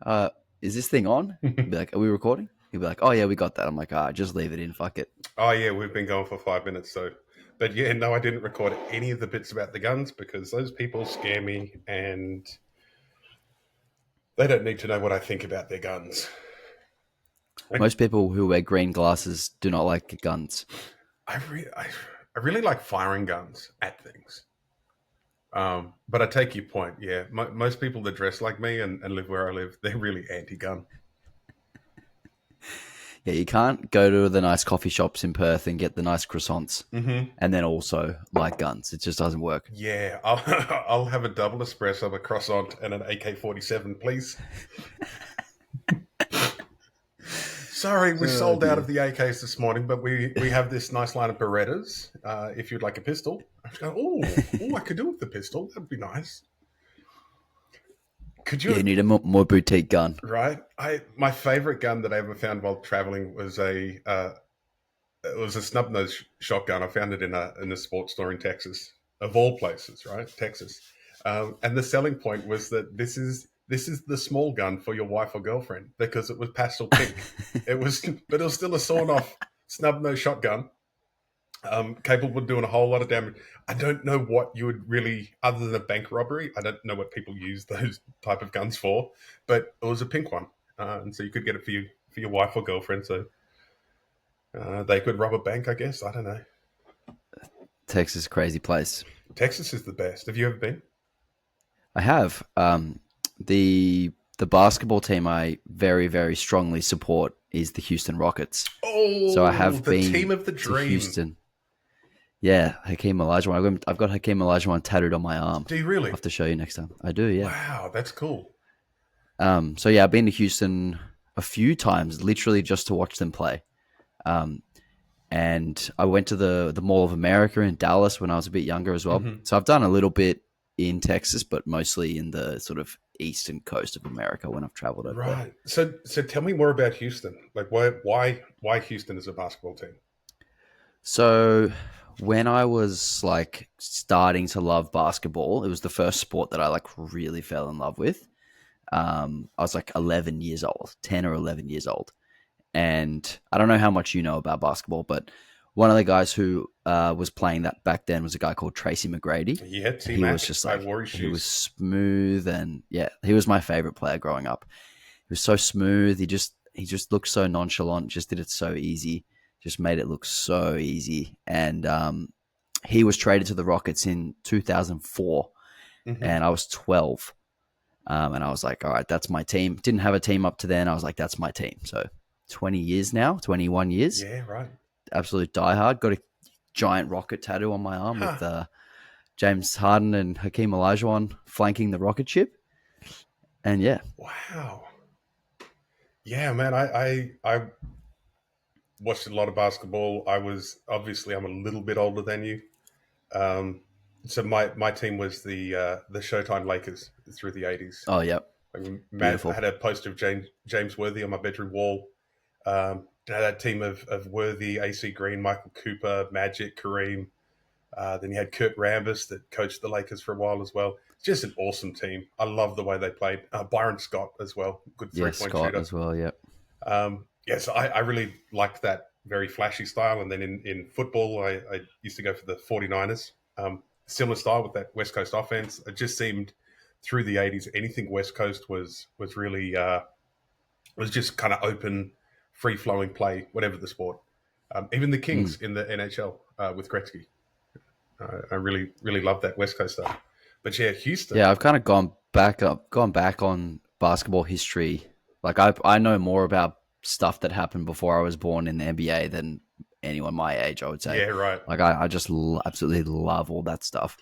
uh, is this thing on? He'd be like, are we recording? He'd be like, oh yeah, we got that. I'm like, just leave it in. Fuck it. Oh yeah, we've been going for 5 minutes, so. But yeah, no, I didn't record any of the bits about the guns because those people scare me, and they don't need to know what I think about their guns. Most people who wear green glasses do not like guns. I really like firing guns at things. But I take your point. Yeah, most people that dress like me and live where I live, they're really anti-gun. Yeah, you can't go to the nice coffee shops in Perth and get the nice croissants Mm-hmm. and then also like guns. It just doesn't work. Yeah, I'll have a double espresso, a croissant, and an AK-47, please. Sorry, we sold out of the AKs this morning, but we have this nice line of Berettas. If you'd like a pistol, I was going, oh, I could do with the pistol. That'd be nice. Could you? Yeah, you need a more boutique gun. Right. My favorite gun that I ever found while traveling was it was a snub nose shotgun. I found it in a sports store in Texas, of all places, right? Texas. And the selling point was that this is the small gun for your wife or girlfriend because it was pastel pink. But it was still a sawn-off snub nose shotgun, capable of doing a whole lot of damage. I don't know what you would really, other than a bank robbery, I don't know what people use those type of guns for. But it was a pink one, and so you could get it for your wife or girlfriend. So they could rob a bank, I guess. I don't know. Texas is a crazy place. Texas is the best. Have you ever been? I have. The basketball team I very, very strongly support is the Houston Rockets. Oh, so I have the been team of the dream. to Houston. Yeah, Hakeem Olajuwon. I've got Hakeem Olajuwon tattooed on my arm. Do you really? I'll have to show you next time. I do, yeah. Wow, that's cool. So yeah, I've been to Houston a few times, literally just to watch them play. And I went to the Mall of America in Dallas when I was a bit younger as well. Mm-hmm. So I've done a little bit in Texas, but mostly in the sort of eastern coast of America when I've traveled over there. Right. So tell me more about Houston. Like why Houston is a basketball team? So when I was like starting to love basketball, it was the first sport that I like really fell in love with. I was like 11 years old, 10 or 11 years old. And I don't know how much you know about basketball, but one of the guys who was playing that back then was a guy called Tracy McGrady. Yeah, he was just like, he was smooth, and yeah, he was my favorite player growing up. He was so smooth. He just looked so nonchalant. Just did it so easy. Just made it look so easy. And he was traded to the Rockets in 2004, and I was 12. And I was like, all right, that's my team. Didn't have a team up to then. I was like, that's my team. So 20 years now, 21 years. Yeah, right. Absolute diehard. Got a giant rocket tattoo on my arm with James Harden and Hakeem Olajuwon flanking the rocket ship. And yeah. Wow. Yeah, man, I watched a lot of basketball. I'm a little bit older than you. So my team was the Showtime Lakers through the 80s. Oh, yep. I had a poster of James Worthy on my bedroom wall. That team of Worthy, AC Green, Michael Cooper, Magic, Kareem. Then you had Kurt Rambis that coached the Lakers for a while as well. It's just an awesome team. I love the way they played. Byron Scott as well. Good three-point shooter. As well, yep. So I really liked that very flashy style. And then in football, I used to go for the 49ers. Similar style with that West Coast offense. It just seemed through the 80s, anything West Coast was really was just kind of open, free-flowing play, whatever the sport. Even the Kings in the NHL with Gretzky. I really, really love that West Coast stuff. But yeah, Houston. Yeah, I've kind of gone back on basketball history. Like I know more about stuff that happened before I was born in the NBA than anyone my age, I would say. Yeah, right. Like I just absolutely love all that stuff.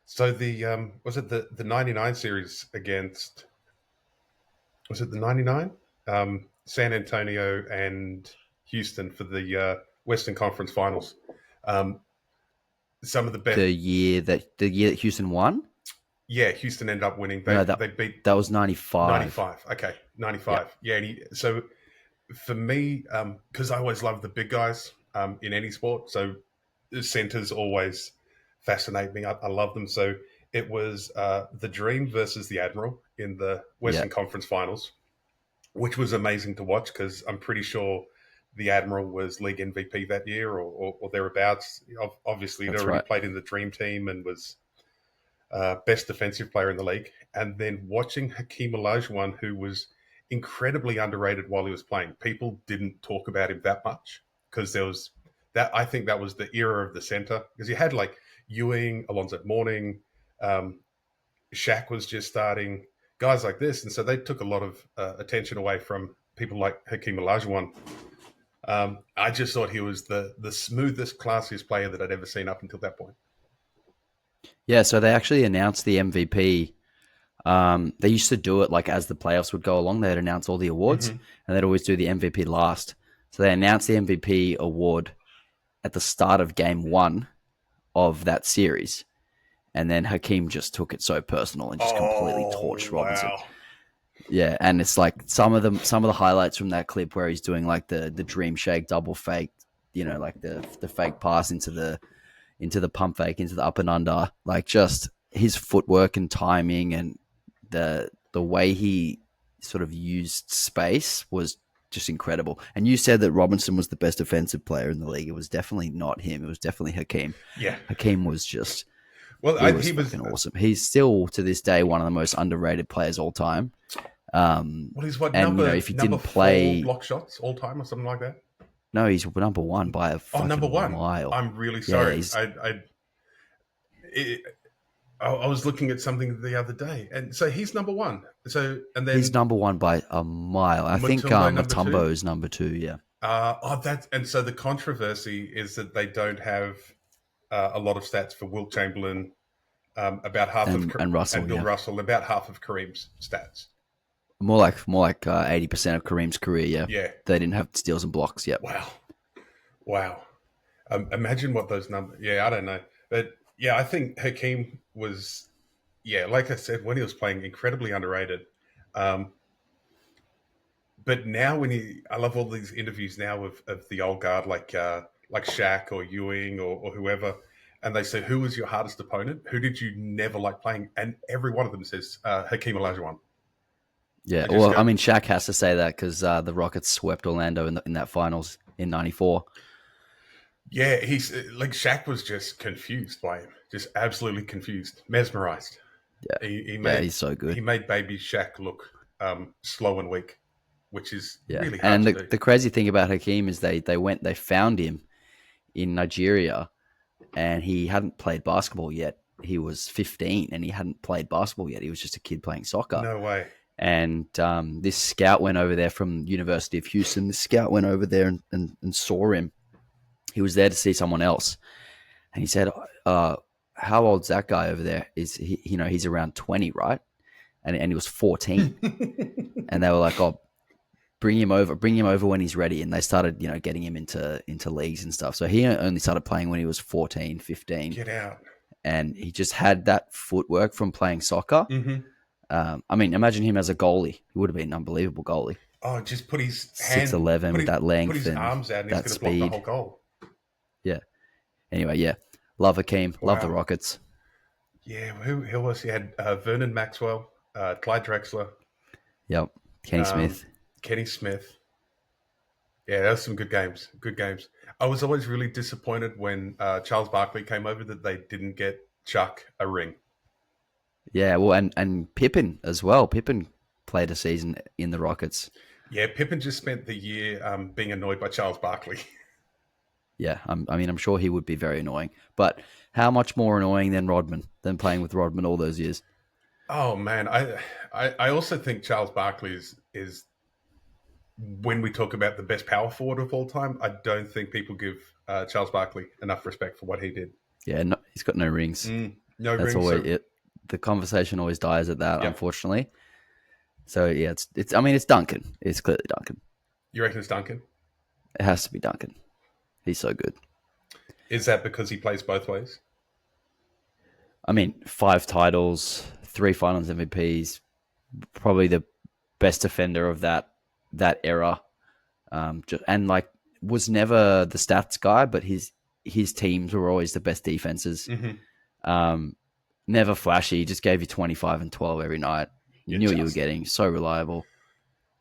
So the was it the 99 series against, was it the 99? San Antonio and Houston for the Western Conference Finals. Some of the best. The year that Houston won? Yeah, Houston ended up winning. They beat. That was 95. 95. Okay, 95. Yeah, so for me, because I always love the big guys in any sport, so the centers always fascinate me. I love them. So it was the Dream versus the Admiral in the Western Conference Finals. which was amazing to watch because I'm pretty sure the Admiral was league MVP that year or thereabouts. Obviously, he'd That's already right. played in the Dream Team and was best defensive player in the league. And then watching Hakeem Olajuwon, who was incredibly underrated while he was playing. People didn't talk about him that much because there was that. I think that was the era of the center because you had like Ewing, Alonzo Mourning, um, Shaq was just starting, guys like this, and so they took a lot of attention away from people like Hakeem Olajuwon. I just thought he was the smoothest, classiest player that I'd ever seen up until that point. Yeah, so they actually announced the MVP. They used to do it like as the playoffs would go along. They'd announce all the awards, Mm-hmm. and they'd always do the MVP last. So they announced the MVP award at the start of game one of that series, and then Hakeem just took it so personal and just completely Oh torched Robinson. wow! Yeah, and it's like some of the highlights from that clip where he's doing like the dream shake double fake, like the fake pass into the pump fake into the up and under, like just his footwork and timing and the way he sort of used space was just incredible. And you said that Robinson was the best defensive player in the league. It was definitely not him. It was definitely Hakeem. Yeah. Hakeem was just Well, he was he was. fucking awesome. He's still to this day one of the most underrated players all time. Well, he's what And number if you number didn't four play, block shots all time or something like that. no, he's number one by a Oh, number fucking one. mile. I'm really Yeah, sorry. It, I was looking at something the other day, and so he's number one. So and then he's number one by a mile. I think Mutombo number two. Mutombo is number two. Yeah. And so the controversy is that they don't have a lot of stats for Wilt Chamberlain, about half And Russell, and Bill yeah. Russell, about half of Kareem's stats. More like 80% of Kareem's career. Yeah, Yeah. they didn't have steals and blocks. Yep. Wow. Imagine what those numbers. Yeah, I don't know, but yeah, I think Hakeem was. Yeah, like I said, when he was playing, incredibly underrated. Um, but now, I love all these interviews now of the old guard, like Shaq or Ewing or whoever, and they say, "Who was your hardest opponent? Who did you never like playing?" And every one of them says Hakeem Olajuwon. Yeah. I just Well, go, I mean, Shaq has to say that because the Rockets swept Orlando in that finals in '94. yeah, he's like Shaq was just confused by him, just absolutely confused, mesmerized. Yeah. He Yeah, made he's so good. he made baby Shaq look slow and weak, which is Yeah. really hard And to do. the crazy thing about Hakeem is they found him in Nigeria, and he hadn't played basketball yet. He was 15 and he hadn't played basketball yet. He was just a kid playing soccer. No way. And this scout went over there from University of Houston. This scout went over there and saw him. He was there to see someone else. And he said, how old's that guy over there? Is he, he's around 20, right? And he was 14. And they were like, oh, bring him over when he's ready. And they started, getting him into leagues and stuff. So he only started playing when he was 14, 15. Get out. And he just had that footwork from playing soccer. Mm-hmm. I mean, imagine him as a goalie. He would have been an unbelievable goalie. Oh, just put his hand 6'11" with that length put his and arms out, and that he's going to block speed. the whole goal. Yeah. Anyway, yeah. Love Hakeem. Wow. Love the Rockets. Yeah, who else? He had Vernon Maxwell, Clyde Drexler. Yep. Kenny Smith. Kenny Smith. Yeah, that was some good games. Good games. I was always really disappointed when Charles Barkley came over that they didn't get Chuck a ring. Yeah, well, and Pippen as well. Pippen played a season in the Rockets. Yeah, Pippen just spent the year being annoyed by Charles Barkley. Yeah, I'm sure he would be very annoying. But how much more annoying than playing with Rodman all those years? Oh man, I also think Charles Barkley is when we talk about the best power forward of all time, I don't think people give Charles Barkley enough respect for what he did. Yeah, no, he's got no rings. No That's rings. always it. The conversation always dies at that, unfortunately. So yeah, it's Duncan. It's clearly Duncan. You reckon it's Duncan? It has to be Duncan. He's so good. Is that because he plays both ways? I mean, 5 titles, 3 Finals MVPs, probably the best defender of that era, and like was never the stats guy, but his teams were always the best defenses. Mm-hmm. Never flashy, just gave you 25 and 12 every night. You knew what you were getting. So reliable.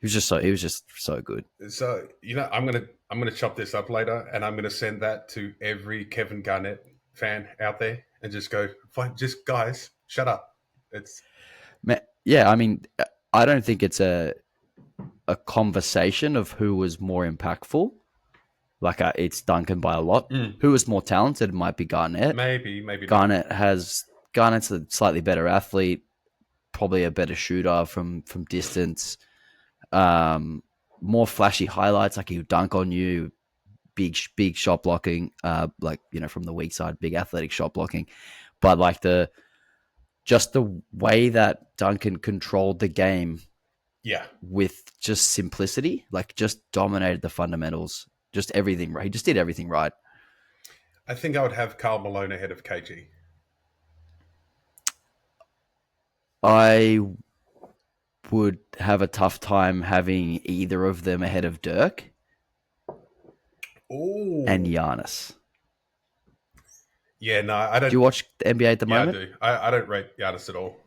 he was just so good. So I'm gonna chop this up later, and I'm gonna send that to every Kevin Garnett fan out there, and just go, fine, just guys, shut up. It's Yeah, I mean, I don't think it's a conversation of who was more impactful. Like it's Duncan by a lot. Who was more talented might be Garnett. maybe not. Garnett's a slightly better athlete, probably a better shooter from distance. More flashy highlights, like he'll dunk on you, big shot blocking, like from the weak side, big athletic shot blocking. But like the way that Duncan controlled the game, Yeah, with just simplicity, like just dominated the fundamentals, just everything right. He just did everything right. I think I would have Karl Malone ahead of KG. I would have a tough time having either of them ahead of Dirk and Oh, Giannis. yeah, no, I don't. Do you watch the NBA at the Yeah, I moment? do. I don't rate Giannis at all.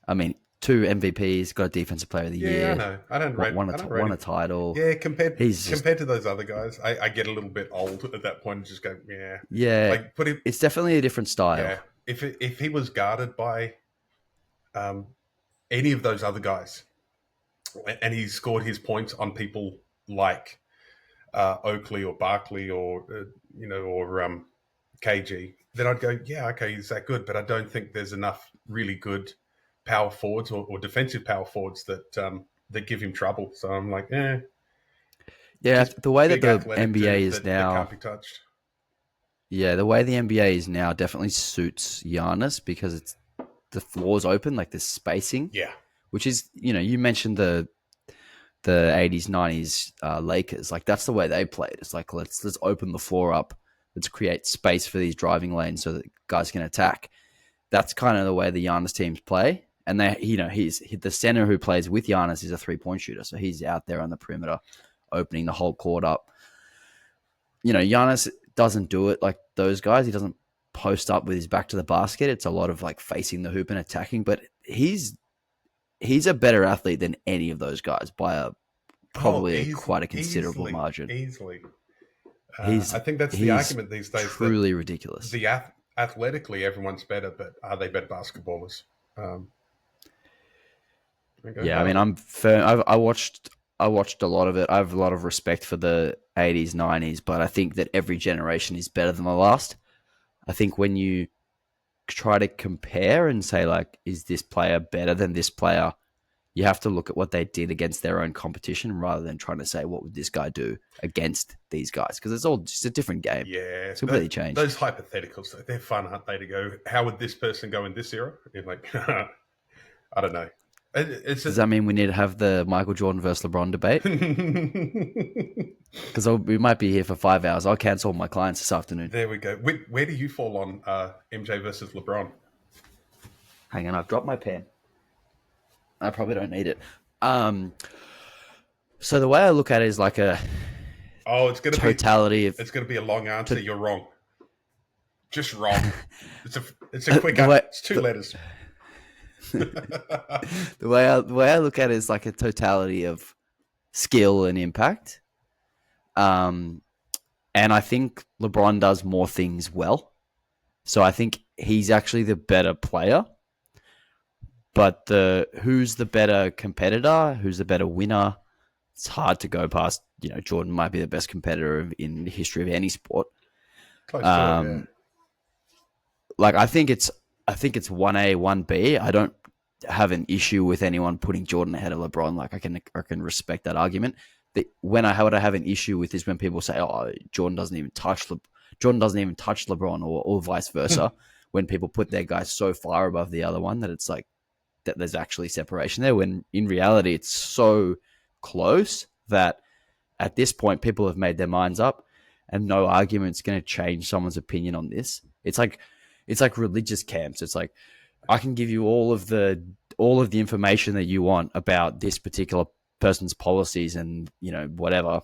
I mean, 2 MVPs, got a Defensive Player of the Yeah, I Year, know. I don't rate won a him. title. Yeah, He's just compared to those other guys, I get a little bit old at that point and just go, yeah. yeah. Like put him, It's definitely a different yeah. style. If he was guarded by um, any of those other guys, and he scored his points on people like Oakley or Barkley or KG, then I'd go, yeah, okay, he's that good. But I don't think there's enough really good power forwards or defensive power forwards that give him trouble. So I'm like, Yeah, just the way that big the athletic NBA dudes is that can't now, be touched. yeah, the way the NBA is now definitely suits Giannis because it's the floor's open, like there's spacing, Yeah, which is you mentioned the 80s 90s Lakers, like that's the way they played. It's like let's open the floor up, let's create space for these driving lanes so that guys can attack. That's kind of the way the Giannis teams play. And he's the center who plays with Giannis is a 3-point shooter, so he's out there on the perimeter, opening the whole court up. Giannis doesn't do it like those guys. He doesn't post up with his back to the basket. It's a lot of like facing the hoop and attacking. But he's a better athlete than any of those guys by quite a considerable margin. Easily. He's I think that's the he's argument these days that truly ridiculous. athletically everyone's better, but are they better basketballers? Um, Yeah, I mean, I'm firm. I watched a lot of it. I have a lot of respect for the 80s, 90s, but I think that every generation is better than the last. I think when you try to compare and say like, is this player better than this player? You have to look at what they did against their own competition rather than trying to say what would this guy do against these guys, because it's all just a different game. Yeah, It's completely changed. those hypotheticals, they're fun, aren't they? To go, how would this person go in this era? You're like, I don't know. Does that mean we need to have the Michael Jordan versus LeBron debate? Because we might be here for 5 hours. I'll cancel my clients this afternoon. There we go. Where do you fall on MJ versus LeBron? Hang on, I've dropped my pen. I probably don't need it. So the way I look at it is like a it's going to totality of. It's going to be a long answer. You're wrong. Just wrong. It's a quick answer. It's 2 letters. The way I look at it is like a totality of skill and impact. And I think LeBron does more things well. So I think he's actually the better player. But who's the better competitor? Who's the better winner? It's hard to go past. Jordan might be the best competitor in the history of any sport. Close to it, yeah. Like I think it's 1A, 1B. I don't have an issue with anyone putting Jordan ahead of LeBron. Like I can respect that argument. When I would have an issue with is when people say, "Oh, Jordan doesn't even touch LeBron," or vice versa. When people put their guys so far above the other one that it's like that there's actually separation there. When in reality it's so close that at this point people have made their minds up, and no argument's going to change someone's opinion on this. It's like religious camps. It's like I can give you all of the information that you want about this particular person's policies and whatever.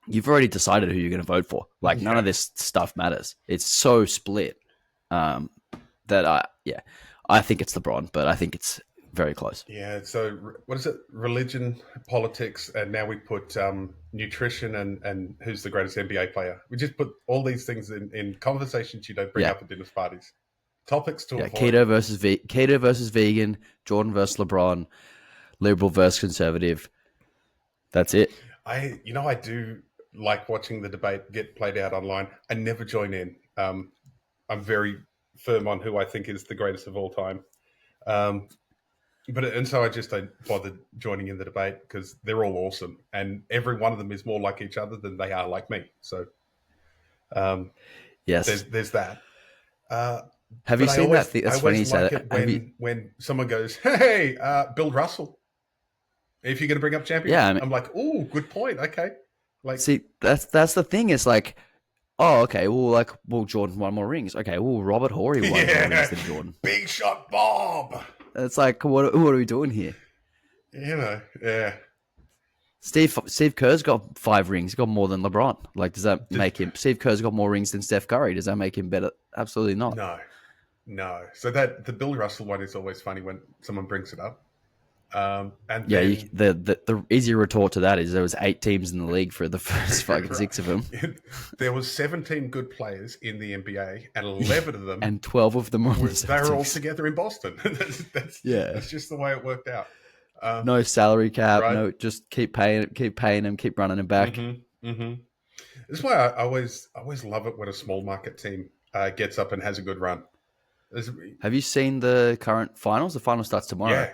You've already decided who you're going to vote for. Like none of this stuff matters. It's so split that I think it's LeBron, but I think it's very close. Yeah. So what is it? Religion, politics, and now we put nutrition and who's the greatest NBA player. We just put all these things in conversations you don't bring Yeah. up at dinner parties. Topics to Yeah, avoid. keto versus vegan, Jordan versus LeBron, liberal versus conservative. That's it. I do like watching the debate get played out online. I never join in. I'm very firm on who I think is the greatest of all time. So I just don't bother joining in the debate because they're all awesome, and every one of them is more like each other than they are like me. So Yes. there's that. Have you But I seen that always thing? I That's funny you always say like that. it Have you? when someone goes, "Hey, Bill Russell, if you're going to bring up Yeah, champions," I mean, I'm like, "Oh, good point. Okay." Like, see, that's the thing. It's like, oh, okay, well, Jordan won more rings. Okay, well, Robert Horry won more rings yeah, than Jordan. big shot Bob. It's like, what are we doing here? Yeah. Steve Kerr's got 5 rings. He's got more than LeBron. Like, does that make him? Steve Kerr's got more rings than Steph Curry. Does that make him better? Absolutely not. No. So that the Bill Russell one is always funny when someone brings it up. And Yeah, then the easier retort to that is there was 8 teams in the league for the first fucking 6 of them. There was 17 good players in the NBA, and 11 of them, and 12 of them were they were all together in Boston. That's just the way it worked out. No salary cap. Right? No, just keep paying them, keep running them back. That's why I always love it when a small market team gets up and has a good run. Have you seen the current finals? The final starts tomorrow. Yeah.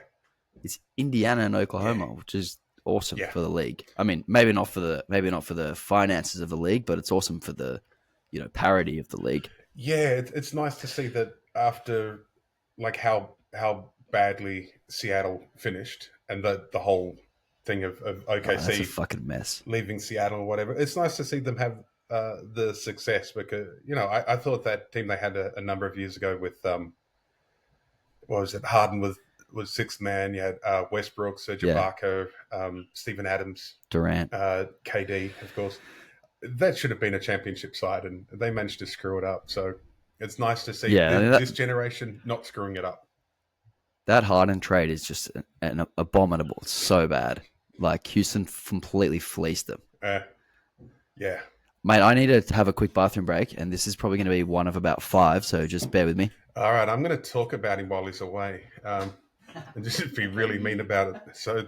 It's Indiana and Oklahoma, which is awesome Yeah. for the league. I mean, maybe not for the finances of the league, but it's awesome for the parity of the league. Yeah, it's nice to see that after like how badly Seattle finished and the whole thing of OKC that's a fucking mess. leaving Seattle or whatever. It's nice to see them have the success because I thought that team they had a number of years ago with what was it? Harden was sixth man. You had Westbrook, Serge Ibaka, Steven Adams, Durant, KD, of course. That should have been a championship side, and they managed to screw it up. So it's nice to see this generation not screwing it up. That Harden trade is just an abominable. It's so bad. Like Houston completely fleeced them. Yeah. Mate, I need to have a quick bathroom break, and this is probably going to be one of about 5, so just bear with me. All right, I'm going to talk about him while he's away, and just be really mean about it. So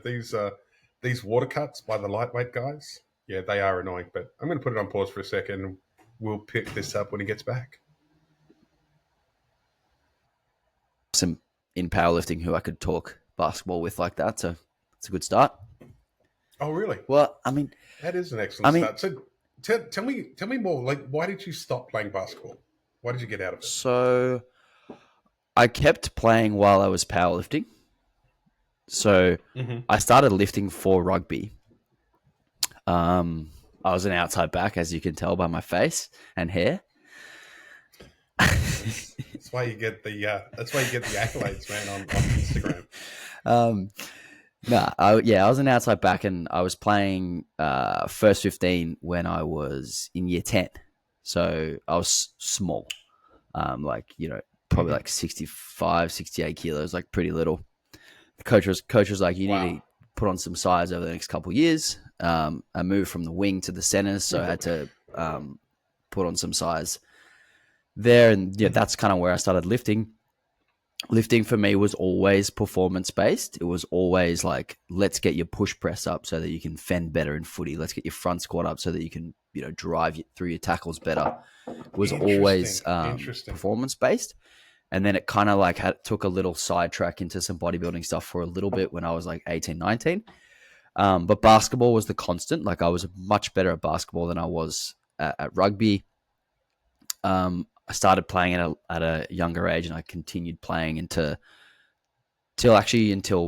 these water cuts by the lightweight guys, yeah, they are annoying, but I'm going to put it on pause for a second, and we'll pick this up when he gets back. Some in powerlifting who I could talk basketball with like that, so it's a good start. Oh, really? Well, I mean... That is an excellent start. So tell me more. Like, why did you stop playing basketball? Why did you get out of it? So I kept playing while I was powerlifting. So I started lifting for rugby. I was an outside back, as you can tell by my face and hair. That's why you get the accolades, man, on Instagram. I was an outside back, and I was playing first 15 when I was in year 10. So I was small, probably like 65, 68 kilos, like pretty little. The coach was like, you need to put on some size over the next couple of years. I moved from the wing to the centers, so I had to put on some size there. And that's kind of where I started lifting. Lifting for me was always performance-based. It was always like, let's get your push press up so that you can fend better in footy. Let's get your front squat up so that you can, drive through your tackles better. It was always performance-based. And then it kind of like took a little sidetrack into some bodybuilding stuff for a little bit when I was like 18, 19. But basketball was the constant. Like I was much better at basketball than I was at rugby. I started playing at a younger age, and I continued playing until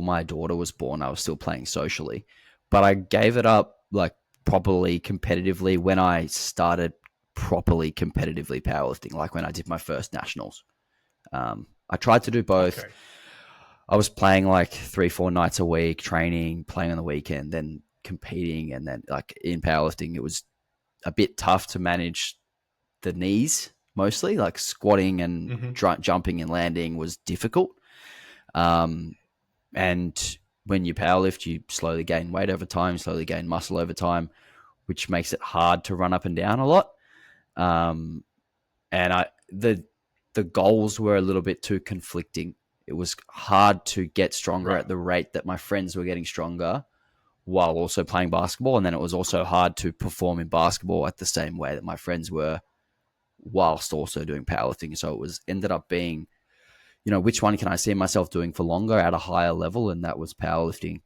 my daughter was born. I was still playing socially, but I gave it up like properly competitively when I started properly competitively powerlifting, like when I did my first nationals. I tried to do both. Okay. I was playing like 3-4 nights a week, training, playing on the weekend, then competing, and then like in powerlifting, it was a bit tough to manage the knees. Mostly like squatting and jumping and landing was difficult. And when you powerlift, you slowly gain weight over time, slowly gain muscle over time, which makes it hard to run up and down a lot. Um, and the goals were a little bit too conflicting. It was hard to get stronger Right. at the rate that my friends were getting stronger while also playing basketball. And then it was also hard to perform in basketball at the same way that my friends were whilst also doing powerlifting. So it was ended up being, which one can I see myself doing for longer at a higher level? And that was powerlifting.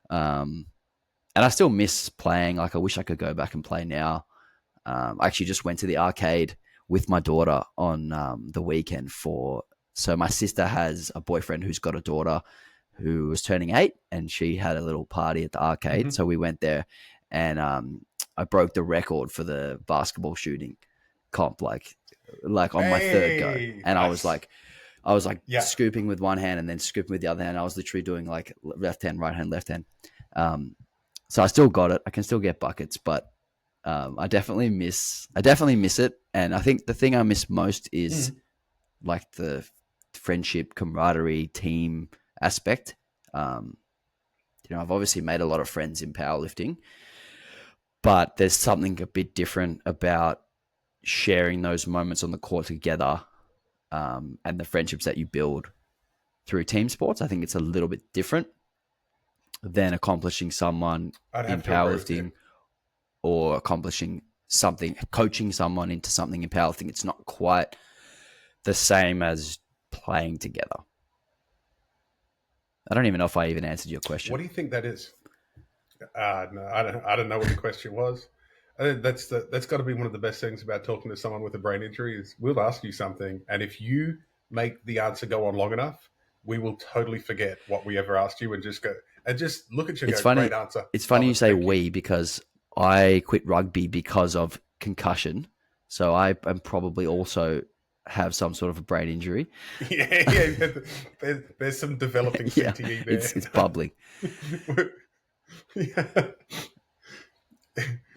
And I still miss playing. Like, I wish I could go back and play now. I actually just went to the arcade with my daughter on the weekend so my sister has a boyfriend who's got a daughter who was turning 8, and she had a little party at the arcade. Mm-hmm. So we went there, and I broke the record for the basketball shooting comp, like on my third go. And Nice. I was like scooping with one hand and then scooping with the other hand. I was literally doing like left hand, right hand, left hand. So I still got it. I can still get buckets, but I definitely miss it. And I think the thing I miss most is like the friendship, camaraderie, team aspect. I've obviously made a lot of friends in powerlifting, but there's something a bit different about sharing those moments on the court together, and the friendships that you build through team sports. I think it's a little bit different than accomplishing someone in powerlifting or accomplishing something, coaching someone into something in powerlifting. It's not quite the same as playing together. I don't even know if I even answered your question. What do you think that is? No, I don't know what the question was. I think that's got to be one of the best things about talking to someone with a brain injury is we'll ask you something, and if you make the answer go on long enough, we will totally forget what we ever asked you and just look at you and It's go, funny. great answer. It's funny you say we because I quit rugby because of concussion. So I am probably also have some sort of a brain injury. Yeah. There's some developing CTE there. It's bubbling. Yeah.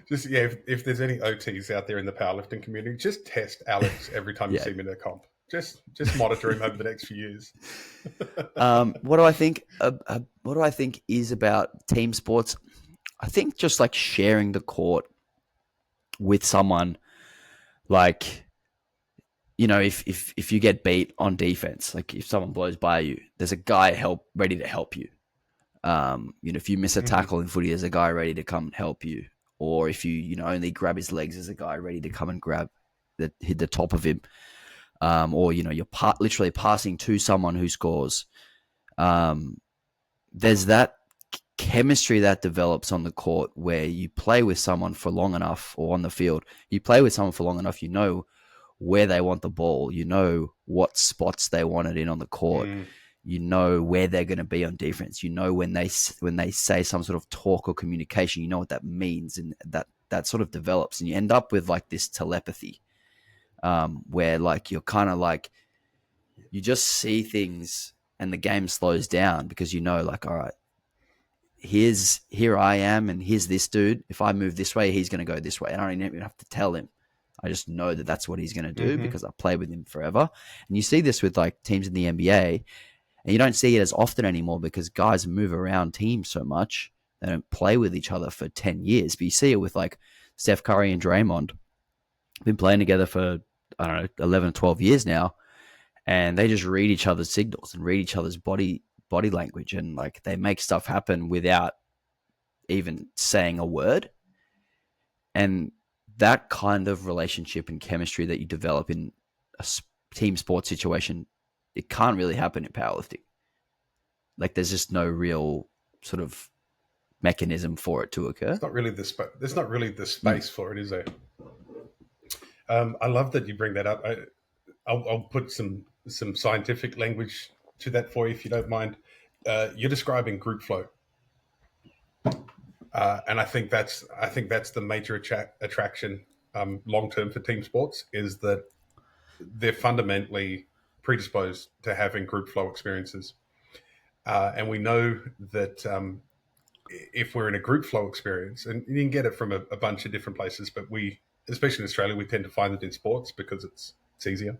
Just if there's any OTs out there in the powerlifting community, just test Alex every time you see him in a comp. Just monitor him over the next few years. What do I think? What do I think is about team sports? I think just like sharing the court with someone, like, if you get beat on defense, like if someone blows by you, there's a guy ready to help you. If you miss a tackle in footy, there's a guy ready to come and help you. Or if you only grab his legs, there's a guy ready to come and hit the top of him. Or you're literally passing to someone who scores. There's that chemistry that develops on the court where you play with someone for long enough, or on the field, you play with someone for long enough, where they want the ball, what spots they want it in on the court, where they're going to be on defense, when they say some sort of talk or communication, what that means, and that sort of develops, and you end up with like this telepathy, where like you're kind of like you just see things and the game slows down because like, all right, here I am, and here's this dude. If I move this way, he's going to go this way. I don't even have to tell him. I just know that that's what he's going to do because I played with him forever. And you see this with like teams in the NBA, and you don't see it as often anymore because guys move around teams so much. They don't play with each other for 10 years. But you see it with like Steph Curry and Draymond. Been playing together for, I don't know, 11 or 12 years now. And they just read each other's signals and read each other's body language. And like they make stuff happen without even saying a word. And that kind of relationship and chemistry that you develop in a team sports situation, it can't really happen in powerlifting. Like there's just no real sort of mechanism for it to occur. There's not really the space for it, is there? I love that you bring that up. I'll put some scientific language to that for you, if you don't mind. You're describing group flow. And I think that's the major attraction long term for team sports, is that they're fundamentally predisposed to having group flow experiences, and we know that if we're in a group flow experience, and you can get it from a bunch of different places, but we, especially in Australia, we tend to find it in sports because it's easier.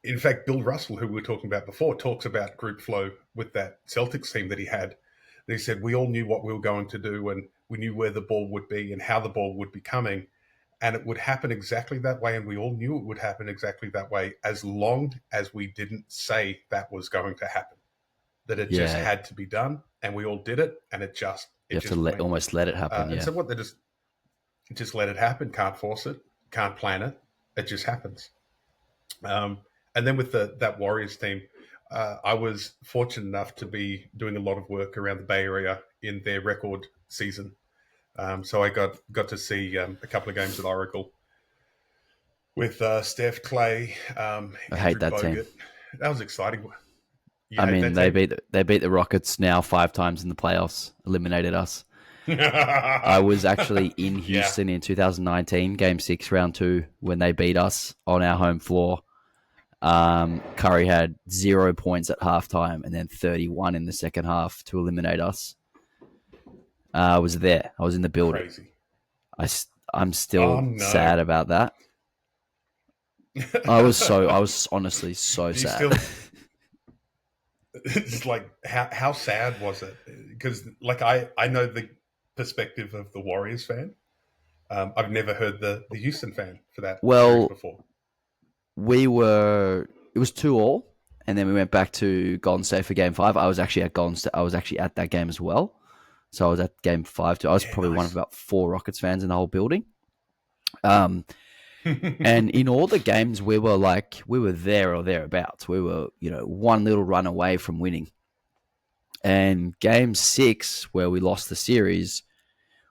in fact, Bill Russell, who we were talking about before, talks about group flow with that Celtics team that he had. He said, we all knew what we were going to do, and we knew where the ball would be and how the ball would be coming. And it would happen exactly that way. And we all knew it would happen exactly that way, as long as we didn't say that was going to happen, that it just had to be done. And we all did it. And it just, you have to almost let it happen. And so what they just let it happen. Can't force it. Can't plan it. It just happens. And then with that Warriors team, I was fortunate enough to be doing a lot of work around the Bay Area in their record season. So I got to see a couple of games at Oracle with Steph, Clay, I hate that Bogut. team. That was exciting. I mean, they beat the Rockets now 5 times in the playoffs, eliminated us. I was actually in Houston in 2019, Game 6, Round 2, when they beat us on our home floor. Curry had 0 points at halftime and then 31 in the second half to eliminate us. I was there. I was in the building. Crazy. I'm still sad about that. I was honestly so sad. It's like, how sad was it? Because like I know the perspective of the Warriors fan. I've never heard the Houston fan for that series before. It was 2-2, and then we went back to Golden State for Game 5. I was actually at Golden State. I was actually at that game as well. So I was at Game 5 too. I was probably one of about 4 Rockets fans in the whole building. And in all the games, we were there or thereabouts. We were, one little run away from winning. And Game 6, where we lost the series,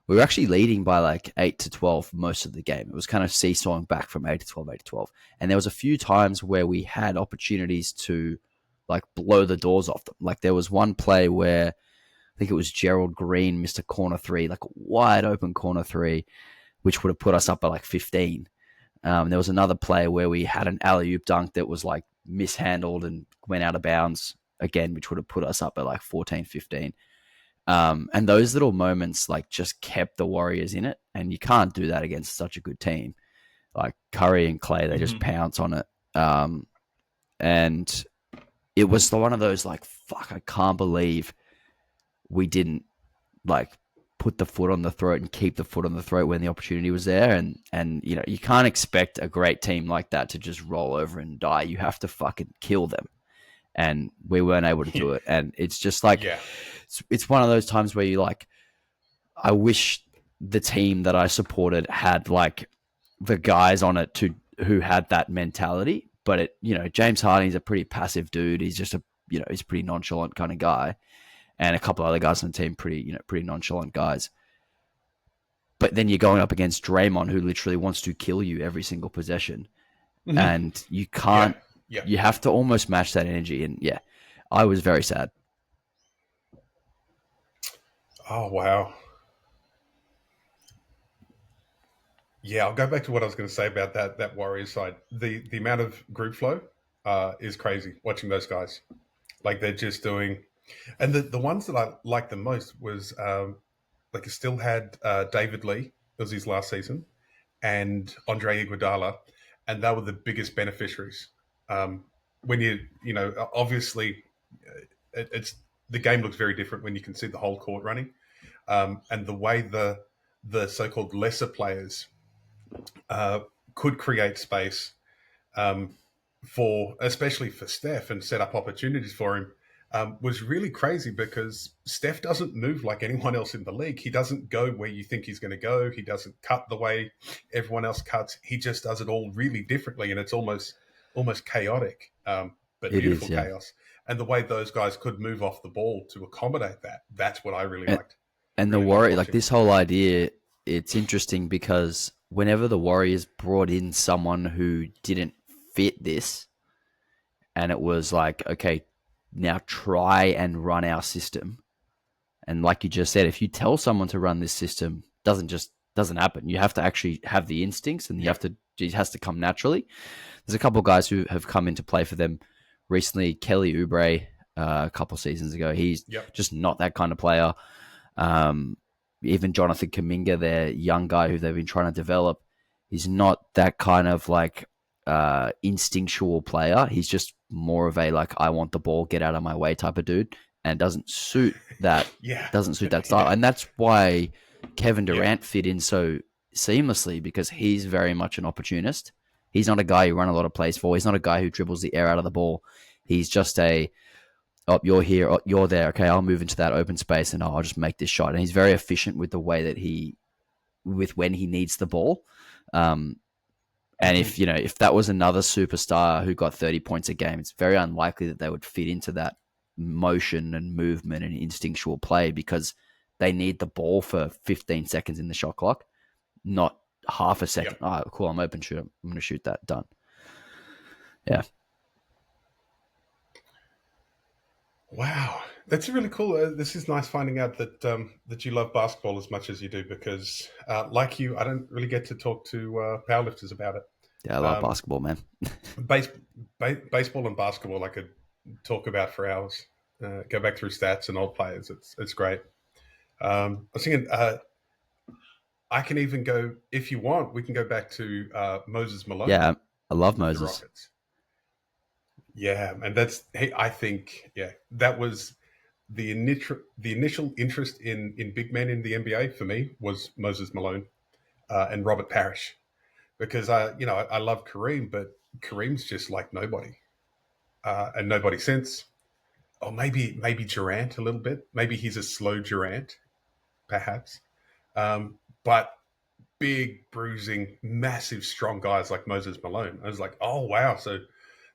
we were actually leading by 8-12 most of the game. It was kind of seesawing back from 8-12, 8-12. And there was a few times where we had opportunities to blow the doors off them. There was one play where I think it was Gerald Green missed a corner 3, a wide open corner 3, which would have put us up by 15. There was another play where we had an alley-oop dunk that was mishandled and went out of bounds again, which would have put us up at 14, 15. And those little moments just kept the Warriors in it, and you can't do that against such a good team. Curry and Clay, they just pounce on it. And it was one of those fuck, I can't believe we didn't put the foot on the throat and keep the foot on the throat when the opportunity was there. And you can't expect a great team like that to just roll over and die. You have to fucking kill them. And we weren't able to do it. And it's just it's one of those times where you I wish the team that I supported had the guys on it who had that mentality. But James Harden's a pretty passive dude. He's just he's a pretty nonchalant kind of guy. And a couple of other guys on the team, pretty nonchalant guys. But then you're going up against Draymond, who literally wants to kill you every single possession. Mm-hmm. And you can't, you have to almost match that energy. And I was very sad. Oh, wow. Yeah, I'll go back to what I was going to say about that Warriors side. The amount of group flow is crazy watching those guys. They're just doing... And the ones that I liked the most was I still had David Lee. It was his last season, and Andre Iguodala, and they were the biggest beneficiaries. When obviously, it's the game looks very different when you can see the whole court running, and the way the so-called lesser players could create space especially for Steph and set up opportunities for him. Was really crazy because Steph doesn't move like anyone else in the league. He doesn't go where you think he's going to go. He doesn't cut the way everyone else cuts. He just does it all really differently, and it's almost chaotic, but beautiful chaos. And the way those guys could move off the ball to accommodate that's what I really liked. And really the Warriors, this whole idea, it's interesting because whenever the Warriors brought in someone who didn't fit this, and it was okay, now try and run our system. And like you just said, if you tell someone to run this system, doesn't happen. You have to actually have the instincts, and it has to come naturally. There's a couple of guys who have come into play for them recently. Kelly Oubre, a couple of seasons ago, he's just not that kind of player. Even Jonathan Kuminga, their young guy who they've been trying to develop, he's not that kind of instinctual player. He's just more of a like, I want the ball, get out of my way type of dude, and doesn't suit that. Yeah. Doesn't suit that style, Yeah. and that's why Kevin Yeah. Durant fit in so seamlessly, because he's very much an opportunist. He's not a guy you run a lot of plays for. He's not a guy who dribbles the air out of the ball. He's just a, oh, you're here, oh, you're there. Okay, I'll move into that open space and I'll just make this shot. And he's very efficient with the way that with when he needs the ball. And if that was another superstar who got 30 points a game, it's very unlikely that they would fit into that motion and movement and instinctual play, because they need the ball for 15 seconds in the shot clock, not half a second. Yep. Oh, cool, I'm open, shoot. I'm going to shoot that. Done. Yeah. Wow, that's really cool. This is nice finding out that that you love basketball as much as you do, because like you, I don't really get to talk to powerlifters about it. Yeah, I love basketball, man. Base, baseball and basketball, I could talk about for hours. Go back through stats and old players. It's great. I was thinking, I can even go, if you want, we can go back to Moses Malone. Yeah, I love The Moses. Rockets. Yeah, and I think, that was the initial interest in big men in the NBA for me was Moses Malone and Robert Parrish, because I love Kareem, but Kareem's just like nobody, and nobody since. Or maybe Durant a little bit. Maybe he's a slow Durant, perhaps. But big, bruising, massive, strong guys like Moses Malone. I was like, oh wow, so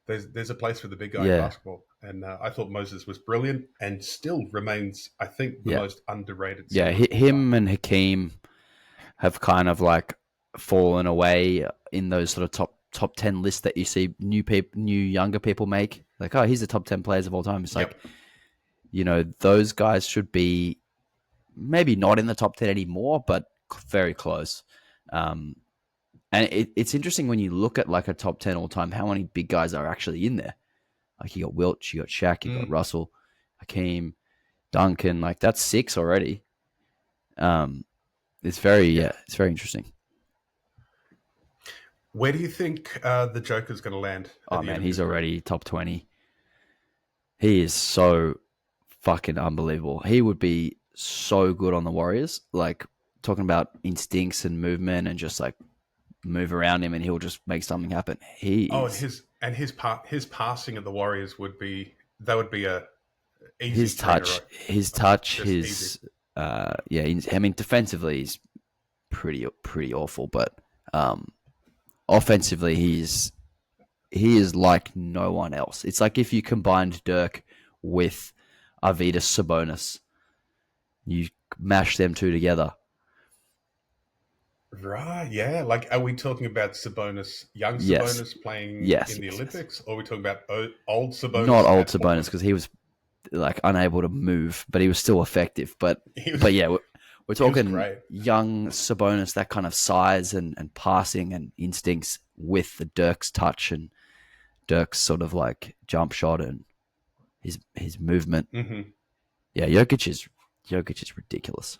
there's a place for the big guy in basketball. And I thought Moses was brilliant and still remains, I think, the most underrated. Yeah, him and Hakeem have kind of like fallen away in those sort of top 10 lists that you see new younger people make. Like, oh, he's the top 10 players of all time. It's like, those guys should be maybe not in the top 10 anymore, but very close. And it's interesting when you look at like a top 10 all time, how many big guys are actually in there. Like you got Wilt, you got Shaq, you got Russell, Hakeem, Duncan. Like that's 6 already. It's very it's very interesting. Where do you think the Joker's going to land? Oh man, he's already top 20. He is so fucking unbelievable. He would be so good on the Warriors. Like talking about instincts and movement and just like move around him and he'll just make something happen. His passing at the Warriors would be a easy his touch, I mean defensively he's pretty awful, but offensively he is like no one else. It's like if you combined Dirk with Arvydas Sabonis, you mash them two together. Right, yeah. Like, are we talking about Sabonis, young Sabonis playing in the Olympics, or are we talking about old Sabonis? Not old Sabonis, because he was like unable to move, but he was still effective. But yeah, we're talking young Sabonis, that kind of size and passing and instincts with the Dirk's touch and Dirk's sort of like jump shot and his movement. Mm-hmm. Yeah, Jokic is ridiculous.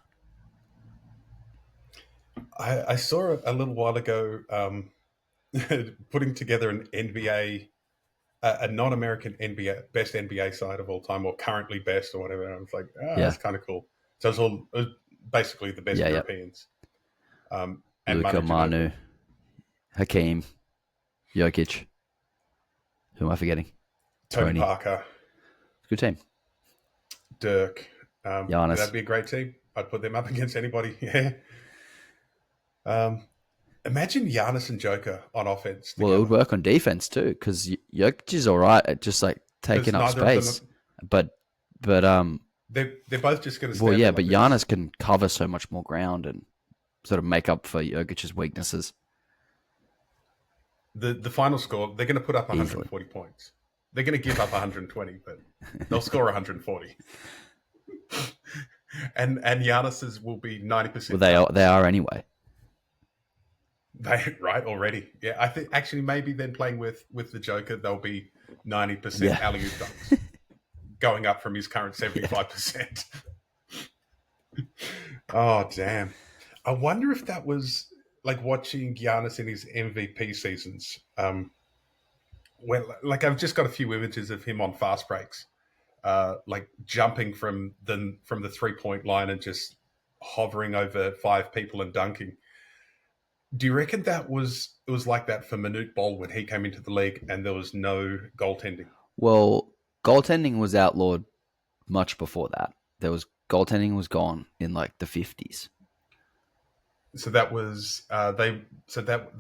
I saw a little while ago putting together an NBA, a non-American NBA, best NBA side of all time, or currently best, or whatever. And I was like, that's kind of cool. So it was basically the best Europeans. And Luka, Manu, Hakeem, Jokic. Who am I forgetting? Tony Parker. Good team. Dirk. Giannis. That'd be a great team. I'd put them up against anybody. Yeah. Imagine Giannis and Joker on offense together. Well, it would work on defense too, because Jokic is all right at just like taking up space. But they're both just going to. Well, yeah, but Giannis can cover so much more ground and sort of make up for Jokic's weaknesses. The final score, they're going to put up 140 points. They're going to give up 120, but they'll score 140. And Giannis's will be 90%. Well, they are anyway. Right already. Yeah, I think actually maybe then playing with the Joker, they'll be 90% alley-oop dunks, going up from his current 75%. Oh damn! I wonder if that was like watching Giannis in his MVP seasons. Well, like I've just got a few images of him on fast breaks, like jumping from the 3 point line and just hovering over five people and dunking. Do you reckon it was like that for Manute Bol when he came into the league and there was no goaltending? Well, goaltending was outlawed much before that. There was goaltending was gone in like the 50s. So that was they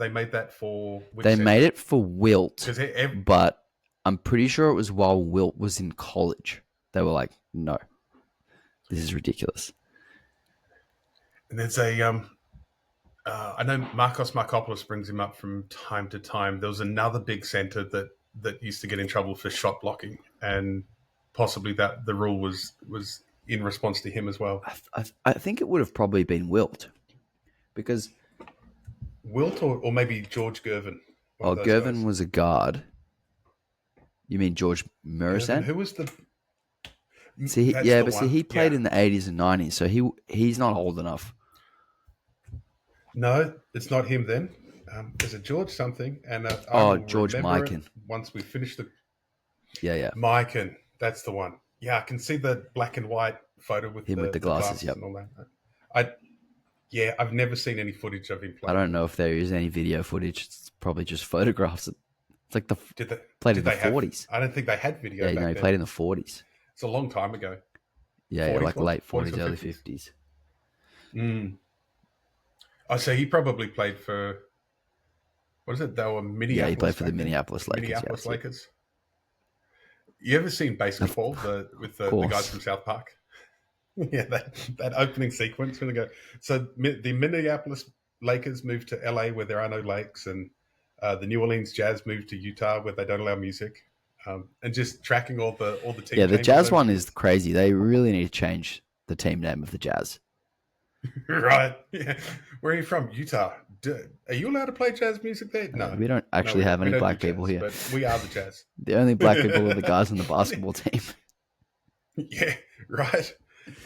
made that for which They made century? it for Wilt, Because but I'm pretty sure it was while Wilt was in college. They were like, no, this is ridiculous. and there's a I know Marcos Markopoulos brings him up from time to time. There was another big center that used to get in trouble for shot blocking, and possibly that the rule was in response to him as well. I think it would have probably been Wilt because Wilt or maybe George Gervin, one of those Gervin guys. was a guard. You mean George Gervin, Murison? who was the? See, That's yeah, the but see, one. he played Yeah. in the 80s and 90s, so he's not old enough. No, it's not him then. There's a George something, and I Oh, will George remember it Mikan. once we finish the Yeah, yeah. Mikan. That's the one. Yeah, I can see the black and white photo with Him with the the glasses, glasses yep. and all that. I Yeah, I've never seen any footage of him I playing. don't know if there is any video footage. It's probably just photographs. It's like Did they? played in Did the they have? 40s. I don't think they had Yeah, video you know, back he then. played in the 40s. It's a long time ago. Yeah, Forties, like was it? late 40s 40s, or early 50s? 50s. Mm. Oh, so he probably played for what is it? They were Yeah, he played Minneapolis for the back then. Minneapolis Lakers. Yeah, Minneapolis that's it. Lakers. You ever seen Of, Basketball? With of the guys course. from South Park? Yeah, that opening sequence when they go. So the Minneapolis Lakers moved to LA where there are no lakes, and the New Orleans Jazz moved to Utah where they don't allow music, and just tracking all the team Yeah, the changes Jazz over the one is years. crazy. They really need to change the team name of the Jazz. Right? Yeah. Where are you from? Utah. Are you allowed to play jazz music there? No, We don't no, actually have we any don't do black people jazz, here. but we are the Jazz. The only black people are the guys on the basketball team. Yeah, right.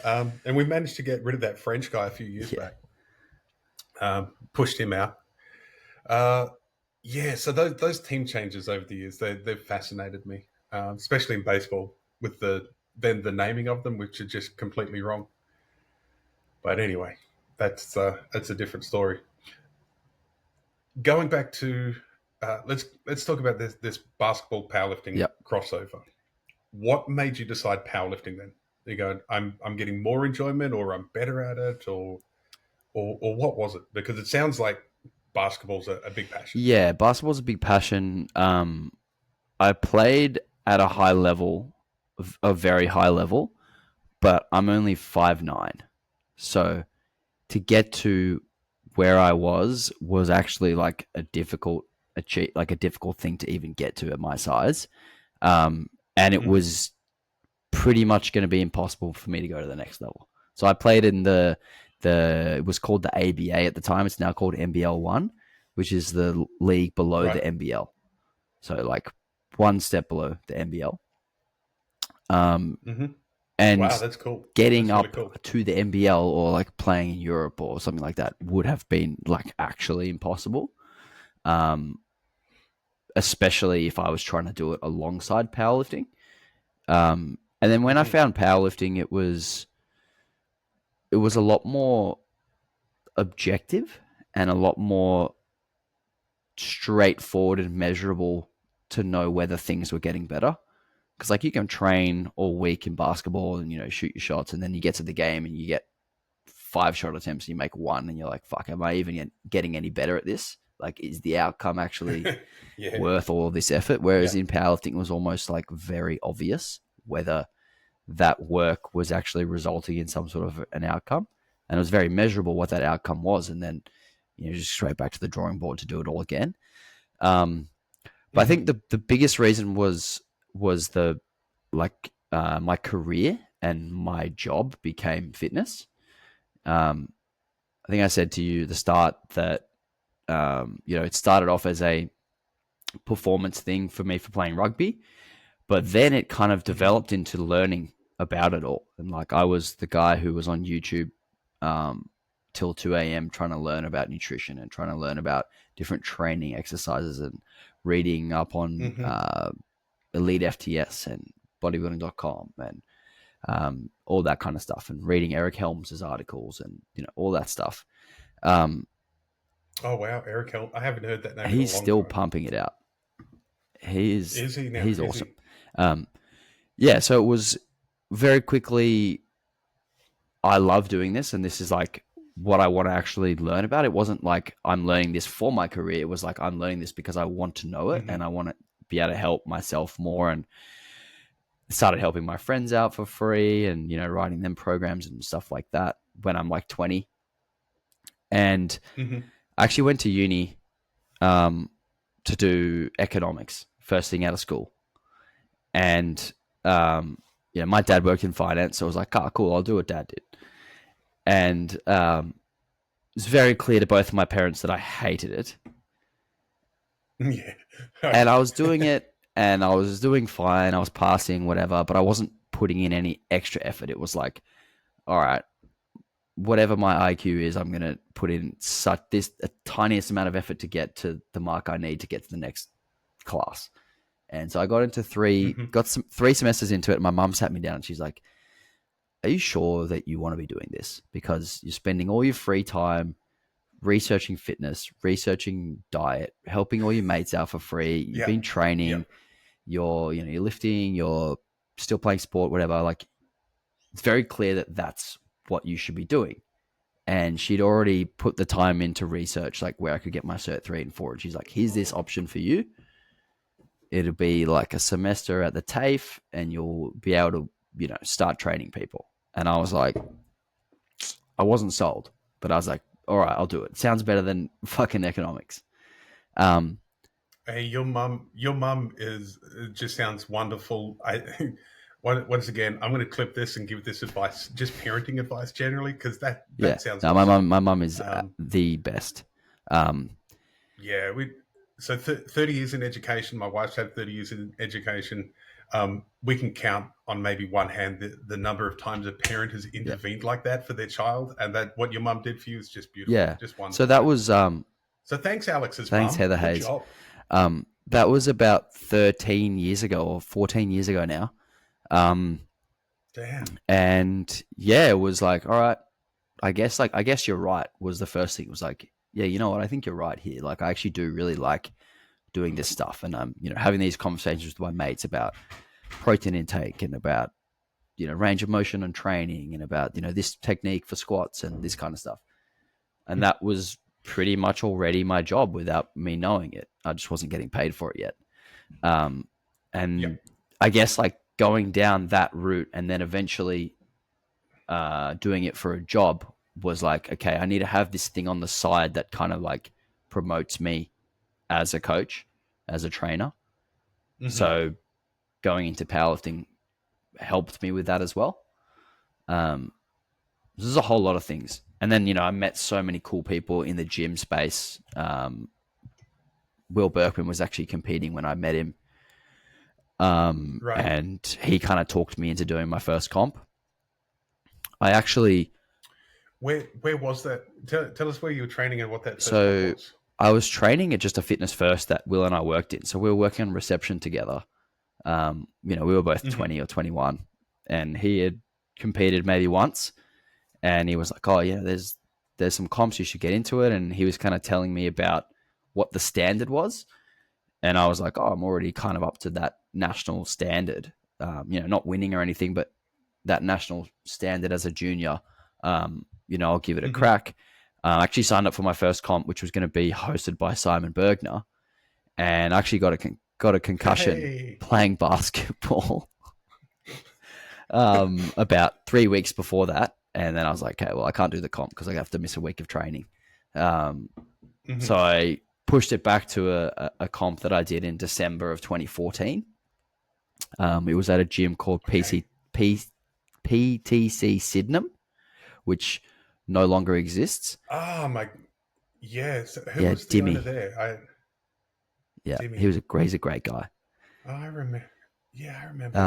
And we managed to get rid of that French guy a few years Yeah. back. Pushed him out. Uh, yeah, so those team changes over the years, they've fascinated me, especially in baseball with the naming of them, which are just completely wrong. But anyway, that's a different story. Going back to let's talk about this basketball powerlifting Yep. crossover. What made you decide powerlifting then? You go, I'm getting more enjoyment, or I'm better at it, or what was it? Because it sounds like basketball's a big passion. Yeah, basketball's a big passion. I played at a high level, a very high level, but I'm only 5'9". So to get to where I was actually like a difficult thing to even get to at my size. And it Mm. was pretty much going to be impossible for me to go to the next level. So I played in it was called the ABA at the time. It's now called NBL 1, which is the league below the Right. NBL. So like one step below the NBL. Um, Mm-hmm. Wow, and that's cool. getting That's really up cool. to the NBL or like playing in Europe or something like that would have been like actually impossible. Um, Especially if I was trying to do it alongside powerlifting. And then when I Mm-hmm. found powerlifting, it was a lot more objective and a lot more straightforward and measurable to know whether things were getting better. Because like you can train all week in basketball and shoot your shots, and then you get to the game and you get 5 shot attempts and you make one, and you're like, "Fuck, am I even getting any better at this? Like, is the outcome actually Yeah. worth all of this effort?" Whereas Yeah. in powerlifting, it was almost like very obvious whether that work was actually resulting in some sort of an outcome, and it was very measurable what that outcome was, and then just straight back to the drawing board to do it all again. But I think Mm-hmm. the biggest reason was the my career and my job became fitness. Um, I think I said to you at the start that it started off as a performance thing for me for playing rugby, but then it kind of Mm-hmm. developed into learning about it all. And like I was the guy who was on YouTube, um, till 2 a.m. trying to learn about nutrition and trying to learn about different training exercises and reading up on Elite FTS and bodybuilding.com and all that kind of stuff, and reading Eric Helms' articles and all that stuff. Oh wow, Eric Helms! I haven't heard that name. He's in a long still time. pumping it out. Is he now? He's awesome. Yeah, so it was very quickly. I love doing this, and this is like what I want to actually learn about. It wasn't like I'm learning this for my career. It was like I'm learning this because I want to know it and I want to be able to help myself more, and started helping my friends out for free and, writing them programs and stuff like that when I'm like 20. And I actually went to uni to do economics first thing out of school. And, my dad worked in finance. So I was like, cool, I'll do what dad did. And it was very clear to both of my parents that I hated it. Yeah. And I was doing it and I was doing fine. I was passing, whatever, but I wasn't putting in any extra effort. It was like, all right, whatever my IQ is, I'm going to put in a tiniest amount of effort to get to the mark I need to get to the next class. And so I got into three semesters into it. And my mum sat me down and she's like, are you sure that you want to be doing this? Because you're spending all your free time researching fitness, researching diet, helping all your mates out for free. You've been training, you're lifting, you're still playing sport, whatever. Like, it's very clear that that's what you should be doing. And she'd already put the time into research, like where I could get my Cert 3 and 4. And she's like, here's this option for you. It'll be like a semester at the TAFE and you'll be able to, start training people. And I was like, I wasn't sold, but I was like, all right, I'll do it. Sounds better than fucking economics. Hey, your mum it just sounds wonderful. Once again, I'm going to clip this and give this advice, just parenting advice generally, because that sounds. No, awesome. My mum is the best. Yeah, 30 years in education. My wife's had 30 years in education. We can count on maybe one hand the number of times a parent has intervened like that for their child, and that what your mum did for you is just beautiful. Yeah, just wonderful. So that was. So thanks, Alex's mum. Thanks, Heather Hayes. That was about 13 years ago or 14 years ago now. Damn. And yeah, it was like, all right, I guess you're right was the first thing. It was like, yeah, you know what? I think you're right here. Like, I actually do really like doing this stuff. And I'm, having these conversations with my mates about protein intake and about, range of motion and training and about, this technique for squats and this kind of stuff. And that was pretty much already my job without me knowing it. I just wasn't getting paid for it yet. I guess like going down that route and then eventually doing it for a job was like, okay, I need to have this thing on the side that kind of like promotes me as a coach, as a trainer. So going into powerlifting helped me with that as well. There's a whole lot of things. And then, I met so many cool people in the gym space. Will Berkman was actually competing when I met him. And he kind of talked me into doing my first comp. I actually... Where was that? Tell us where you were training and what that first comp was. I was training at just a Fitness First that Will and I worked in. So we were working on reception together. We were both 20 or 21. And he had competed maybe once. And he was like, oh, yeah, there's some comps, you should get into it. And he was kind of telling me about what the standard was. And I was like, oh, I'm already kind of up to that national standard. Not winning or anything, but that national standard as a junior. I'll give it a crack. I actually signed up for my first comp, which was going to be hosted by Simon Bergner. And I actually got a concussion playing basketball about 3 weeks before that. And then I was like, okay, well, I can't do the comp because I have to miss a week of training. So I pushed it back to a comp that I did in December of 2014. It was at a gym called PTC Sydenham, which no longer exists. Oh, my... Yes. Who was the owner there? Dimmy. He's a great guy. Oh, I remember. Yeah, I remember.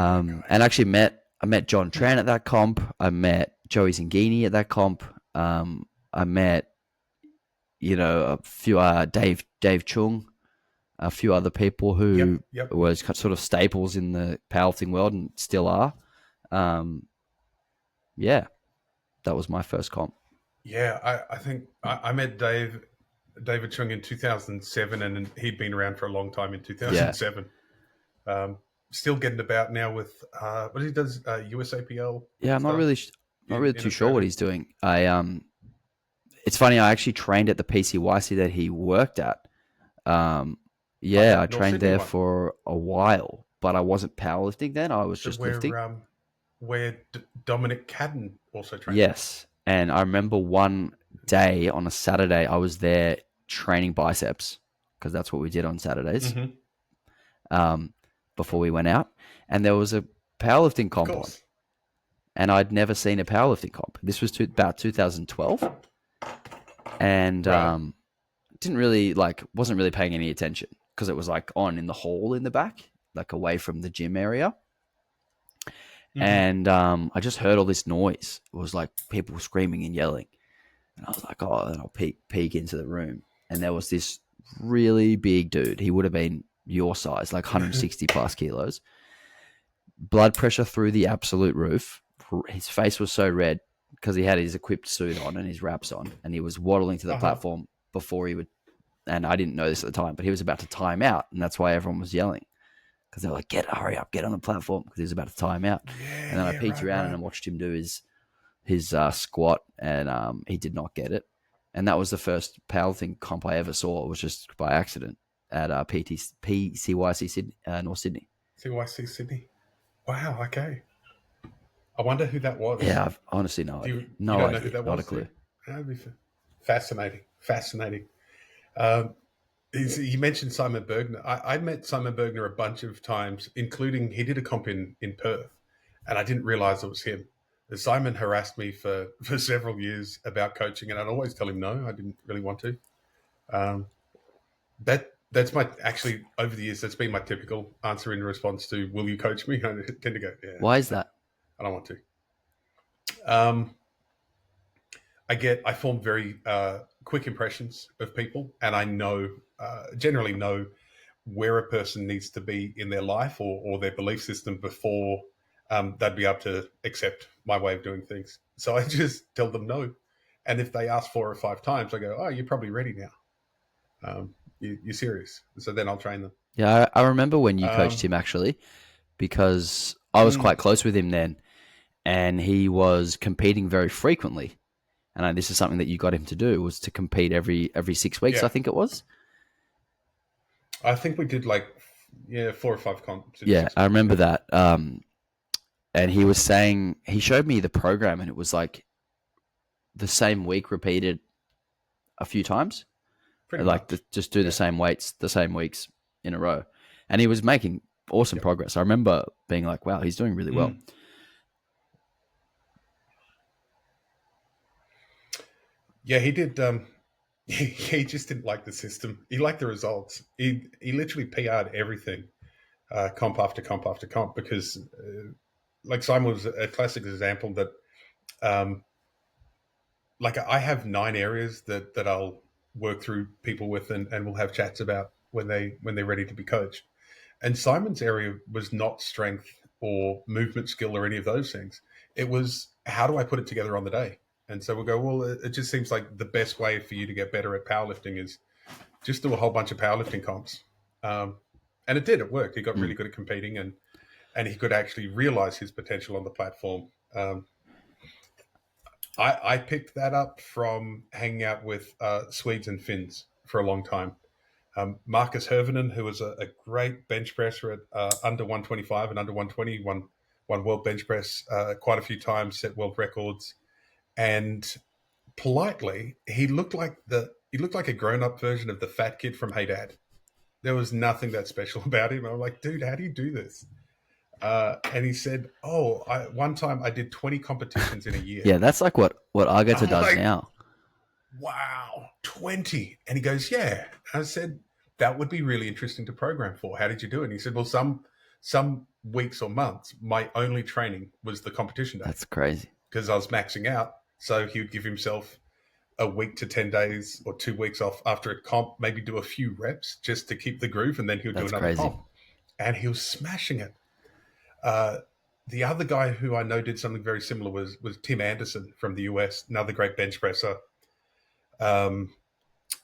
And actually I met John Tran at that comp. I met Joey Zingini at that comp. I met, a few Dave Chung, a few other people who Yep. were sort of staples in the powerlifting world and still are. Yeah, that was my first comp. Yeah, I think I met David Chung in 2007, and he'd been around for a long time in Yeah, 2007. Um, Still getting about now with what he does, USAPL yeah. I'm not stuff really, not really in too sure what Australia. he's doing. It's funny. I actually trained at the PCYC that he worked at. Um, Oh, yeah, I that North trained Sydney there one. for a while, but I wasn't powerlifting then. I was So just lifting. where Dominic Cadden also trained. Yes. And I remember one day on a Saturday, I was there training biceps because that's what we did on Saturdays Mm-hmm. um, before we went out. And there was a powerlifting Of comp on. course. And I'd never seen a powerlifting comp. This was about 2012. And Right. wasn't really paying any attention because it was like on in the hall in the back, like away from the gym area. Mm-hmm. And I just heard all this noise. It was like people screaming and yelling. And I was like, oh, and I'll peek into the room. And there was this really big dude. He would have been your size, like 160 plus kilos. Blood pressure through the absolute roof. His face was so red because he had his equipped suit on and his wraps on. And he was waddling to the Uh-huh. platform before he would. And I didn't know this at the time, but he was about to time out. And that's why everyone was yelling. Because they were like, hurry up, get on the platform. Because he was about to time out. Yeah, And then I yeah, peeked right, around and I right. watched him do his squat, and he did not get it. And that was the first powerlifting comp I ever saw. It was just by accident at PCYC Sydney, North Sydney. CYC Sydney. Wow, okay. I wonder who that was. Yeah, I've honestly no Do idea. you No don't know who idea. that Not a was, do you? clue. That'd be fascinating. Fascinating. Um, you mentioned Simon Bergner. I met Simon Bergner a bunch of times, including he did a comp in Perth, and I didn't realize it was him. Simon harassed me for several years about coaching, and I'd always tell him no, I didn't really want to. Um, that's my actually over the years that's been my typical answer in response to "Will you coach me?" I tend to go, "Yeah, Why is no, that? I don't want to." Um, I form very quick impressions of people, and I generally know where a person needs to be in their life or their belief system before they'd be able to accept my way of doing things. So I just tell them no. And if they ask 4 or 5 times, I go, "Oh, you're probably ready now. You're serious." So then I'll train them. Yeah, I remember when you coached Um, him actually, because I was quite mm, close with him then, and he was competing very frequently. And this is something that you got him to do, was to compete every 6 weeks, I yeah, think it was. I think we did like 4 or 5 comps in Yeah, 6 I weeks. remember Yeah, that. And he was saying, he showed me the program, and it was like the same week repeated a few times, pretty like much. just do the Yeah, same weights the same weeks in a row. And he was making awesome yeah, progress. I remember being like, wow, he's doing really well. mm. Yeah. He did. He just didn't like the system. He liked the results. He literally PR'd everything, comp after comp after comp, because like Simon was a classic example that um, like I have 9 areas that I'll work through people with and we'll have chats about when they're ready to be coached. And Simon's area was not strength or movement skill or any of those things. It was, how do I put it together on the day? And so we'll go, well, it just seems like the best way for you to get better at powerlifting is just do a whole bunch of powerlifting comps. Um, and it did, it worked. He got Mm. really good at competing and he could actually realize his potential on the platform. I picked that up from hanging out with Swedes and Finns for a long time. Marcus Hervinen, who was a great bench presser at under 125 and under 120, won world bench press quite a few times, set world records, and politely, he looked like a grown up version of the fat kid from Hey Dad. There was nothing that special about him. I'm like, dude, how do you do this? And he said, "Oh, one time I did 20 competitions in a year." Yeah, that's like what Argota I'm does like, now. wow, 20. And he goes, yeah. I said, that would be really interesting to program for. How did you do it? And he said, well, some weeks or months, my only training was the competition day That's crazy. because I was maxing out. So he would give himself a week to 10 days or 2 weeks off after a comp, maybe do a few reps just to keep the groove, and then he'll do That's another crazy. comp. And he was smashing it. The other guy who I know did something very similar was Tim Anderson from the US, another great bench presser.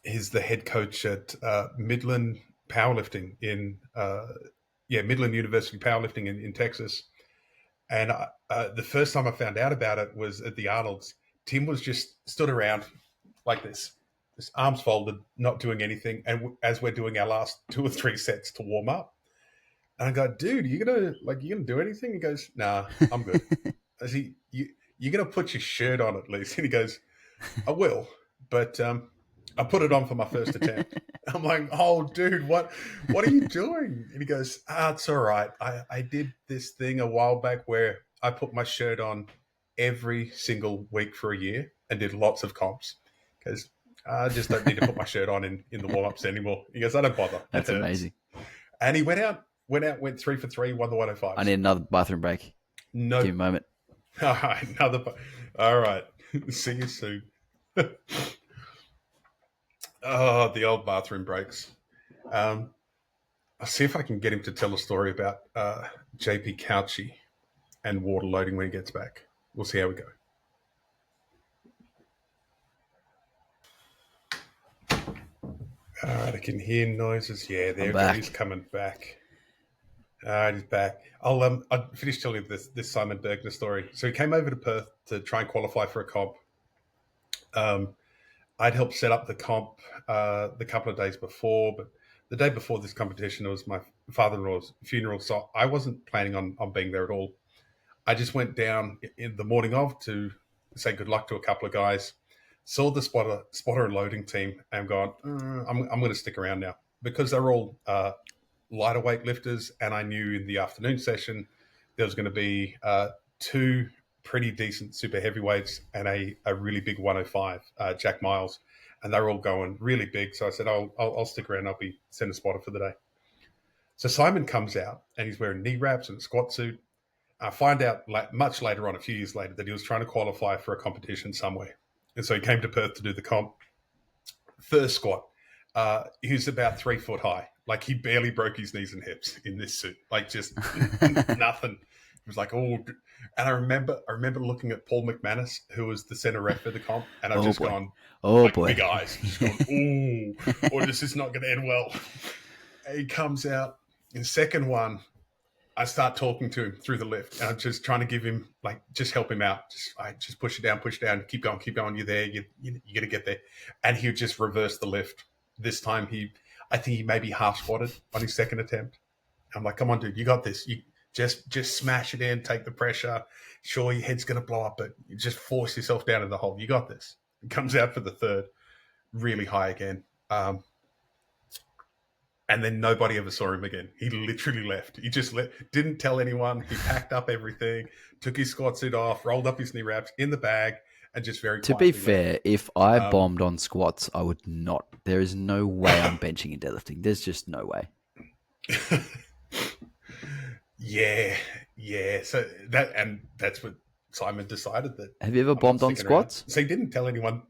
He's the head coach at Midland Powerlifting Midland University Powerlifting in Texas. And the first time I found out about it was at the Arnold's. Tim was just stood around like this, his arms folded, not doing anything. And as we're doing our last 2 or 3 sets to warm up, and I go, dude, you gonna do anything? He goes, nah, I'm good. I say, you're gonna put your shirt on at least. And he goes, I will, but I put it on for my first attempt. I'm like, oh, dude, what are you doing? And he goes, it's all right. I did this thing a while back where I put my shirt on every single week for a year and did lots of comps because I just don't need to put my shirt on in the warm-ups anymore. He goes, I don't bother. That's amazing. And he went 3 for 3, won the 105. I need another bathroom break. No. Give me a moment. All right, all right. See you soon. Oh, the old bathroom breaks. I'll see if I can get him to tell a story about JP Couchy and water loading when he gets back. We'll see how we go. All right, I can hear noises. Yeah, there he goes. He's coming back. All right, he's back. I'll finish telling you this Simon Bergner story. So he came over to Perth to try and qualify for a comp. I'd helped set up the comp the couple of days before, but the day before this competition, it was my father-in-law's funeral, so I wasn't planning on being there at all. I just went down in the morning of to say good luck to a couple of guys, saw the spotter and loading team, and gone, I'm going to stick around now because they're all lighter weight lifters, and I knew in the afternoon session there was going to be 2 pretty decent super heavyweights and a really big 105, Jack Miles, and they're all going really big. So I said, I'll stick around. I'll be center spotter for the day. So Simon comes out and he's wearing knee wraps and a squat suit. I find out much later on, a few years later, that he was trying to qualify for a competition somewhere. And so he came to Perth to do the comp. First squat, he was about 3 foot high. Like he barely broke his knees and hips in this suit. Like just nothing. It was like, oh, and I remember looking at Paul McManus, who was the center ref for the comp, and I've just gone, big eyes, just gone, ooh, or this is not going to end well. And he comes out in the second one. I start talking to him through the lift, and I'm just trying to give him, just help him out. Just push it down, keep going. You're there. You're going to get there. And he would just reverse the lift. This time I think he maybe half squatted on his second attempt. I'm like, come on, dude, you got this. You just smash it in, take the pressure. Sure, your head's going to blow up, but you just force yourself down in the hole. You got this. He comes out for the third, really high again. And then nobody ever saw him again. He literally left. He just didn't tell anyone. He packed up everything, took his squat suit off, rolled up his knee wraps in the bag, and just very To be fair, if I bombed on squats, I would not. There is no way I'm benching and deadlifting. There's just no way. Yeah. So that's what Simon decided. That have you ever bombed on squats? Around. So he didn't tell anyone.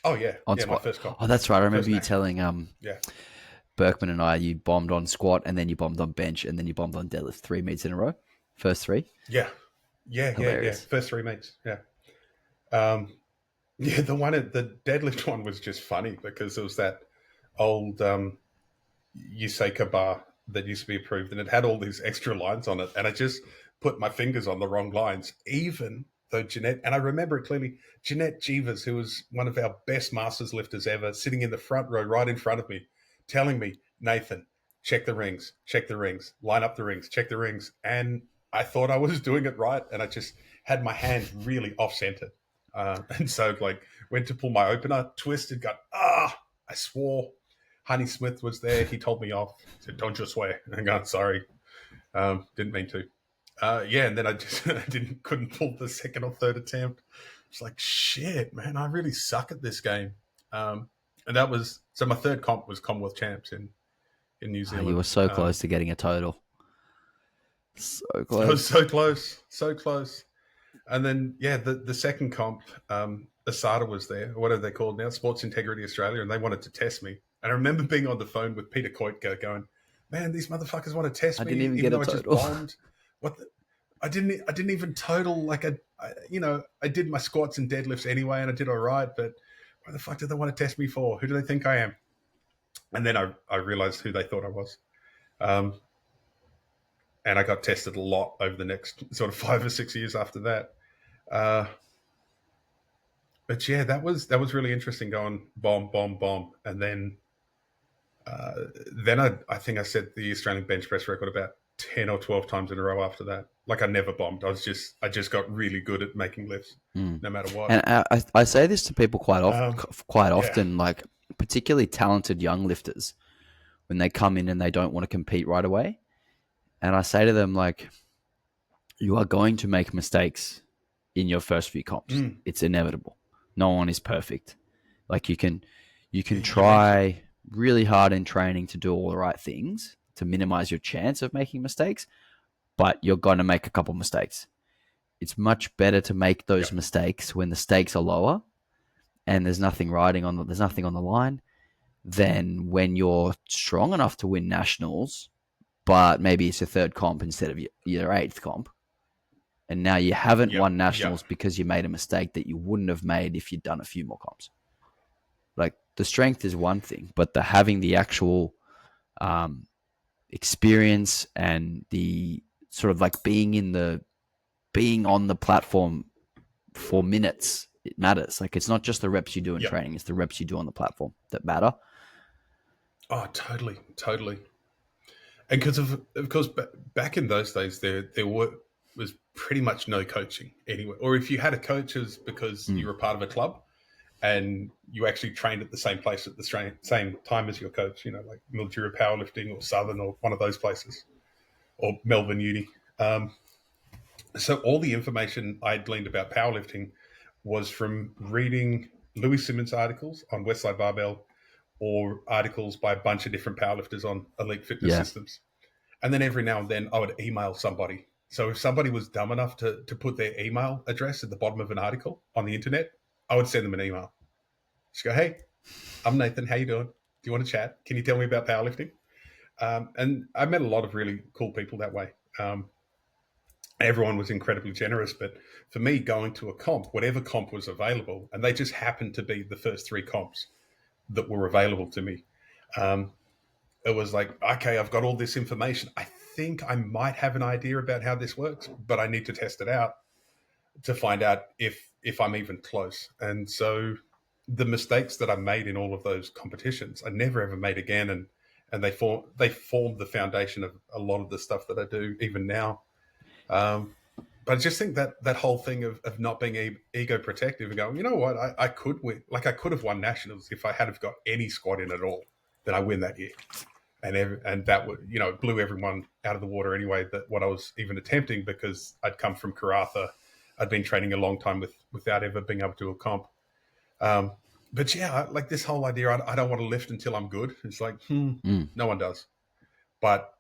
Oh yeah, on squat. My first comp. Oh, that's right. I remember you telling yeah. Berkman and I, you bombed on squat, and then you bombed on bench, and then you bombed on deadlift 3 meets in a row. First 3. Yeah. First 3 meets. Yeah. The deadlift one was just funny because it was that old Yuseka bar that used to be approved, and it had all these extra lines on it, and I just put my fingers on the wrong lines, even though Jeanette, and I remember it clearly, Jeanette Jeevers, who was one of our best masters lifters ever, sitting in the front row right in front of me, telling me, Nathan, check the rings, line up the rings, check the rings. And I thought I was doing it right, and I just had my hand really off-centered. And so, went to pull my opener, twisted, I swore. Honey Smith was there. He told me off. He said, don't you swear. And I go, sorry. Didn't mean to. And then I just couldn't pull the second or third attempt. It's like, shit, man, I really suck at this game. And that was, so my third comp was Commonwealth Champs in New Zealand. You were so close to getting a total. So close. I was so close. And then, the second comp, ASADA was there. What are they called now? Sports Integrity Australia, and they wanted to test me. And I remember being on the phone with Peter Koitka going, "Man, these motherfuckers want to test I me, didn't even even get a though I just total. bombed. What? I didn't even total like I did my squats and deadlifts anyway, and I did all right. But why the fuck did they want to test me for? Who do they think I am?" And then I realized who they thought I was. And I got tested a lot over the next sort of 5 or 6 years after that. Uh, but yeah, that was really interesting. Going bomb, bomb, bomb, and then I think I set the Australian bench press record about 10 or 12 times in a row after that. Like I never bombed. I just got really good at making lifts, no matter what. And I say this to people quite Yeah. often, like particularly talented young lifters, when they come in and they don't want to compete right away. And I say to them, like, you are going to make mistakes in your first few comps. It's inevitable. No one is perfect. Like you can try really hard in training to do all the right things to minimize your chance of making mistakes, but you're going to make a couple mistakes. It's much better to make those mistakes when the stakes are lower and there's nothing there's nothing on the line, than when you're strong enough to win nationals, but maybe it's your third comp instead of your eighth comp. And now you haven't won nationals because you made a mistake that you wouldn't have made if you'd done a few more comps. Like the strength is one thing, but having the actual experience and the sort of like being on the platform for minutes, it matters. Like it's not just the reps you do in training, it's the reps you do on the platform that matter. Oh, totally. And because of course, back in those days, there was pretty much no coaching anywhere. Or if you had a coach, it was because you were part of a club and you actually trained at the same place at the same time as your coach, like Military Powerlifting or Southern or one of those places, or Melbourne Uni. So all the information I gleaned about powerlifting was from reading Louis Simmons articles on Westside Barbell or articles by a bunch of different powerlifters on Elite Fitness Systems. And then every now and then I would email somebody. So if somebody was dumb enough to put their email address at the bottom of an article on the internet, I would send them an email. Just go, "Hey, I'm Nathan. How you doing? Do you want to chat? Can you tell me about powerlifting?" And I met a lot of really cool people that way. Everyone was incredibly generous. But for me, going to a comp, whatever comp was available, and they just happened to be the first 3 comps that were available to me, it was like, okay, I've got all this information. I think I might have an idea about how this works, but I need to test it out to find out if I'm even close. And so the mistakes that I made in all of those competitions, I never ever made again. And they formed the foundation of a lot of the stuff that I do even now. But I just think that whole thing of not being ego protective and going, you know what, I could win. Like I could have won nationals if I had have got any squad in at all. Then I win that year. And that would, blew everyone out of the water anyway, that what I was even attempting, because I'd come from Karratha. I'd been training a long time without ever being able to do a comp. But yeah, like this whole idea, I don't want to lift until I'm good. It's like, no one does. But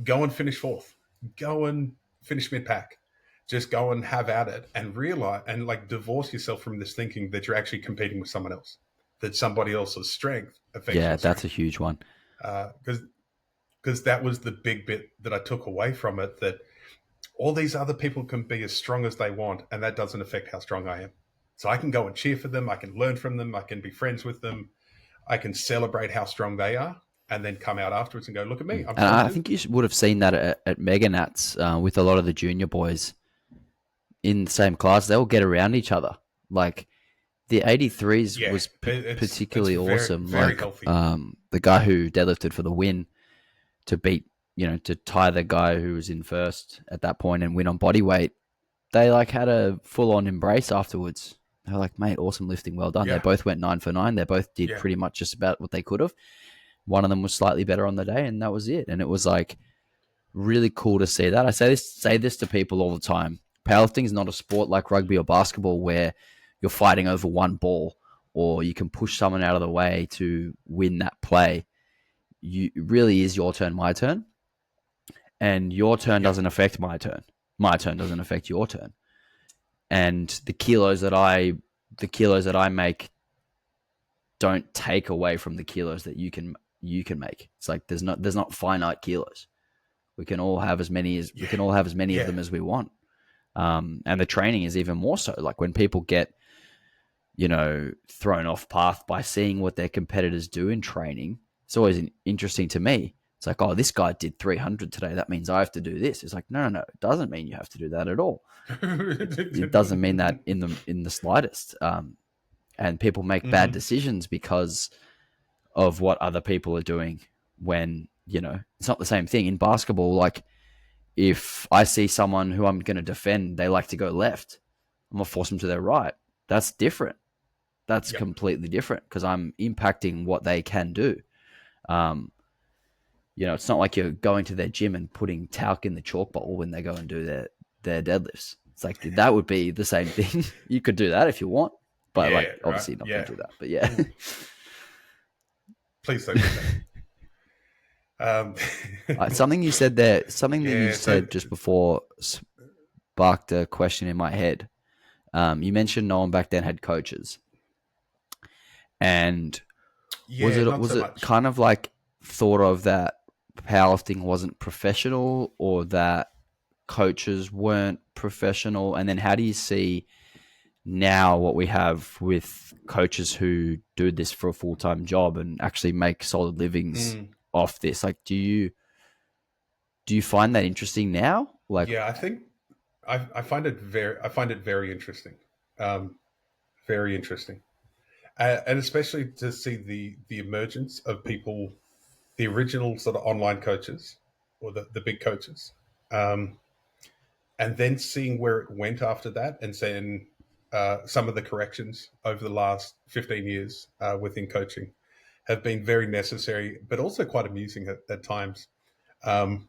go and finish 4th. Go and finish mid-pack. Just go and have at it and realize and like divorce yourself from this thinking that you're actually competing with someone else, that somebody else's strength affects your strength. That's a huge one. Because that was the big bit that I took away from it, that all these other people can be as strong as they want, and that doesn't affect how strong I am. So I can go and cheer for them, I can learn from them, I can be friends with them, I can celebrate how strong they are, and then come out afterwards and go, look at me. And I think you would have seen that at Mega Nats with a lot of the junior boys in the same class. They'll get around each other. Like the 83s was particularly awesome. Very healthy. The guy who deadlifted for the win to beat, to tie the guy who was in first at that point and win on body weight, they like had a full on embrace afterwards. They were like, mate, awesome lifting, well done. They both went 9 for 9. They both did pretty much just about what they could have. One of them was slightly better on the day, and that was it. And it was like really cool to see that. I say this to people all the time. Powerlifting is not a sport like rugby or basketball where you're fighting over one ball or you can push someone out of the way to win that play. It really is your turn, my turn. And your turn doesn't affect my turn. My turn doesn't affect your turn. And the kilos that I the kilos that I make don't take away from the kilos that you can make. It's like there's not finite kilos. We can all have as many as of them as we want. And the training is even more so. Like when people get, thrown off path by seeing what their competitors do in training, it's always interesting to me. It's like, oh, this guy did 300 today. That means I have to do this. It's like, no, it doesn't mean you have to do that at all. It doesn't mean that in the slightest. And people make bad decisions because of what other people are doing when, it's not the same thing. In basketball, like if I see someone who I'm going to defend, they like to go left, I'm going to force them to their right. That's different. That's completely different because I'm impacting what they can do. It's not like you're going to their gym and putting talc in the chalk bowl when they go and do their deadlifts. It's like that would be the same thing. You could do that if you want, but obviously not going to do that. But yeah. Please don't do that. Something you said there, just before sparked a question in my head. You mentioned no one back then had coaches. And was it kind of like thought of that powerlifting wasn't professional or that coaches weren't professional? And then how do you see now what we have with coaches who do this for a full-time job and actually make solid livings off this? Like, do you find that interesting now? Like, I think I find it very interesting. Very interesting. And especially to see the emergence of people, the original sort of online coaches or the big coaches, and then seeing where it went after that and seeing some of the corrections over the last 15 years within coaching have been very necessary, but also quite amusing at times. But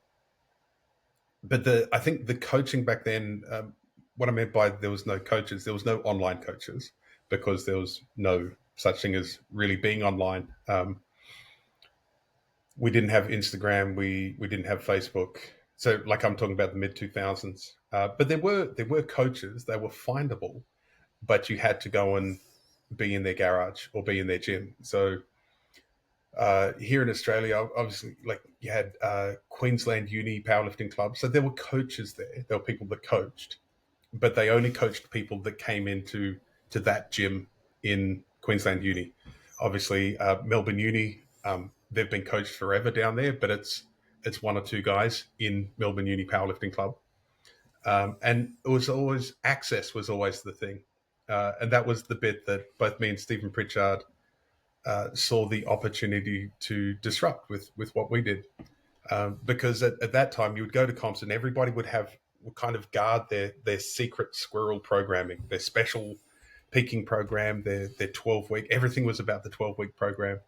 I think the coaching back then, what I meant by there was no coaches, there was no online coaches because there was no such thing as really being online. We didn't have Instagram, we didn't have Facebook. So like I'm talking about the mid 2000s, but there were coaches, they were findable, but you had to go and be in their garage or be in their gym. So here in Australia, obviously, like you had Queensland Uni Powerlifting Club. So there were coaches there. There were people that coached, but they only coached people that came into that gym in Queensland Uni. Obviously, Melbourne Uni, they've been coached forever down there, but it's one or two guys in Melbourne Uni Powerlifting Club. And it was always, access was always the thing. And that was the bit that both me and Stephen Pritchard saw the opportunity to disrupt with what we did. Because at that time, you would go to comps and everybody would kind of guard their secret squirrel programming, their special peaking program, their 12-week. Everything was about the 12-week program.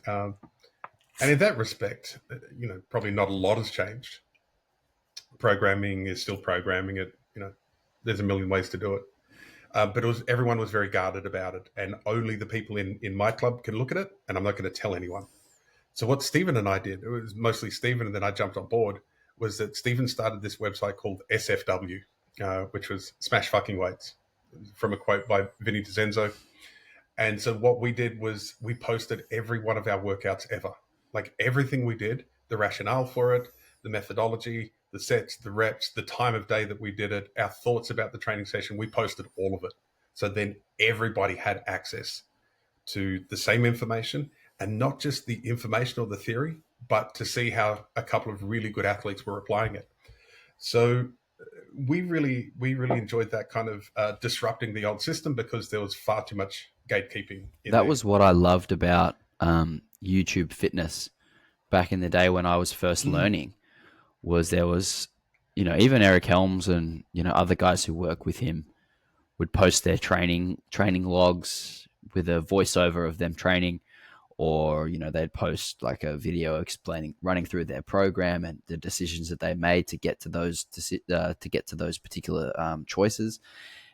And in that respect, probably not a lot has changed. Programming is still programming it. There's a million ways to do it. But everyone was very guarded about it, and only the people in my club can look at it, and I'm not going to tell anyone. So what Stephen and I did, it was mostly Stephen, and then I jumped on board, was that Stephen started this website called SFW, which was Smash Fucking Weights, from a quote by Vinny DiCenzo. And so what we did was we posted every one of our workouts ever. Like everything we did, the rationale for it, the methodology, the sets, the reps, the time of day that we did it, our thoughts about the training session, we posted all of it. So then everybody had access to the same information, and not just the information or the theory, but to see how a couple of really good athletes were applying it. So we really enjoyed that kind of disrupting the old system because there was far too much gatekeeping. That was what I loved about YouTube fitness back in the day when I was first learning. Was there was, even Eric Helms and, other guys who work with him would post their training logs with a voiceover of them training, or, they'd post like a video running through their program and the decisions that they made to get to those, particular choices.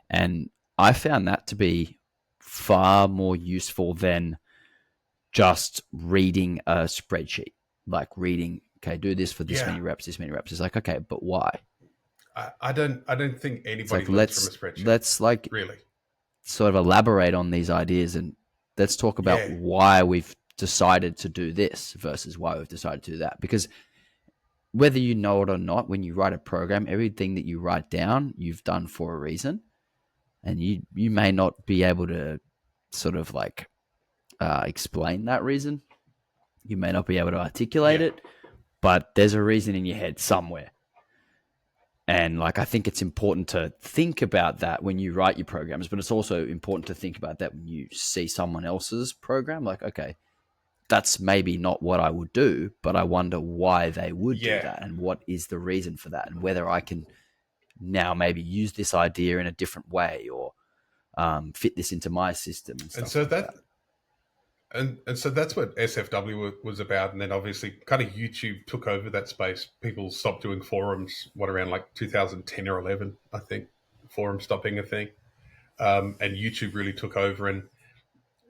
And I found that to be far more useful than just reading a spreadsheet, like reading, okay, do this for this many reps, this many reps. It's like, okay, but why? I don't think anybody learns from a spreadsheet. Let's like really. sort of elaborate on these ideas and let's talk about Yeah, why we've decided to do this versus why we've decided to do that. Because whether you know it or not, when you write a program, everything that you write down, you've done for a reason. And you may not be able to sort of like explain that reason. You may not be able to articulate yeah, it, but there's a reason in your head somewhere. And like, I think it's important to think about that when you write your programs, but it's also important to think about that when you see someone else's program. Like, okay, that's maybe not what I would do, but I wonder why they would do yeah. that and what is the reason for that and whether I can now maybe use this idea in a different way or fit this into my system and And stuff so like that that. and so that's what SFW was about. And then obviously, kind of YouTube took over that space. People stopped doing forums. What, around like 2010 or 11, I think. Forums stopped being a thing, and YouTube really took over. And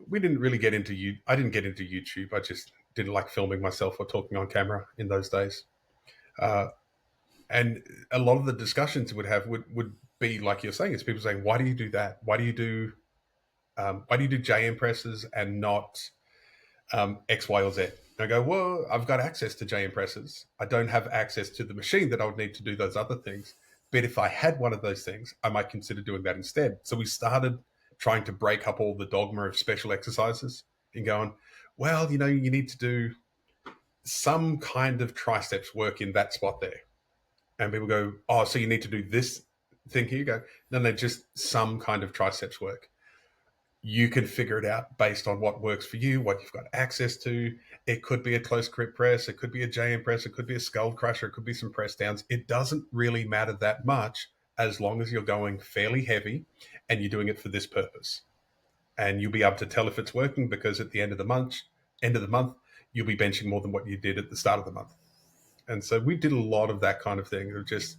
we didn't really get into you. I didn't get into YouTube. I just didn't like filming myself or talking on camera in those days. Uh, and a lot of the discussions we'd have would be like you're saying. It's people saying, "Why do you do that? Why do you do JM presses and not X, Y, or Z?" And I go, "Well, I've got access to JM presses. I don't have access to the machine that I would need to do those other things. But if I had one of those things, I might consider doing that instead." So we started trying to break up all the dogma of special exercises and going, "Well, you need to do some kind of triceps work in that spot there." And people go, "Oh, so you need to do this thing here?" You go, "No, no, just some kind of triceps work. You can figure it out based on what works for you, what you've got access to. It could be a close grip press, it could be a JM press, it could be a skull crusher, it could be some press downs. It doesn't really matter that much as long as you're going fairly heavy and you're doing it for this purpose. And you'll be able to tell if it's working because at the end of the month, you'll be benching more than what you did at the start of the month." And so we did a lot of that kind of thing, of just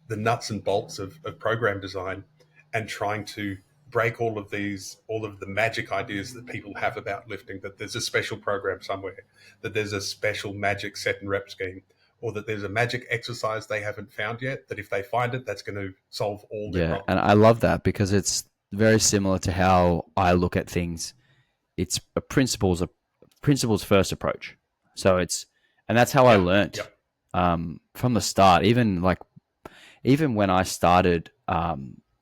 the nuts and bolts of program design and trying to break all of the magic ideas that people have about lifting, that there's a special program somewhere, that there's a special magic set and rep scheme, or that there's a magic exercise they haven't found yet, that if they find it, that's going to solve all their Yeah. And problems. I love that because it's very similar to how I look at things. It's a principles first approach. So and that's how I Yeah, learnt yep, from the start. Even when I started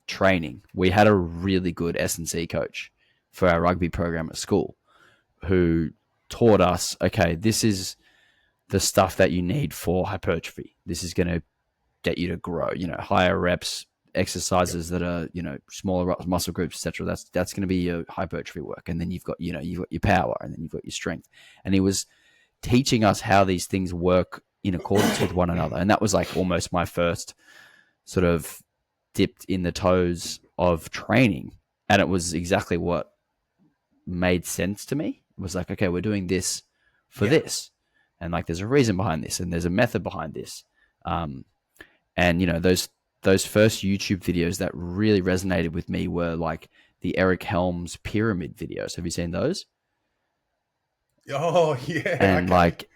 training, we had a really good S&C coach for our rugby program at school who taught us, okay, this is the stuff that you need for hypertrophy. This is going to get you to grow, higher reps, yep. exercises that are, smaller muscle groups, etc. That's going to be your hypertrophy work. And then you've got your power and then you've got your strength. And he was teaching us how these things work in accordance with one another. And that was like almost my first sort of dipped in the toes of training. And it was exactly what made sense to me. It was like, okay, we're doing this for Yeah. this. And like there's a reason behind this and there's a method behind this. Um, and those first YouTube videos that really resonated with me were like the Eric Helms pyramid videos. Have you seen those? Oh, yeah, And okay. like,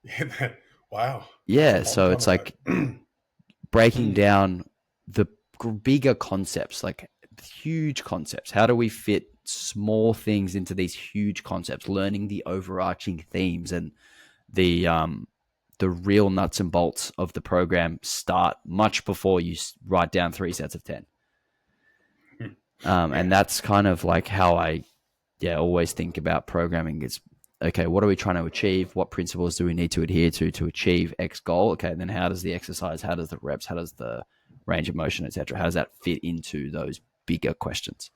Yeah, wow. That's a yeah, long so time it's ago. like breaking down the bigger concepts, like huge concepts. How do we fit small things into these huge concepts? Learning the overarching themes and the real nuts and bolts of the program start much before you write down 3 sets of 10. Yeah. And that's kind of like how I, yeah, always think about programming. It's okay, what are we trying to achieve? What principles do we need to adhere to achieve X goal? Okay, then how does the exercise, how does the reps, how does the range of motion, etc. How does that fit into those bigger questions?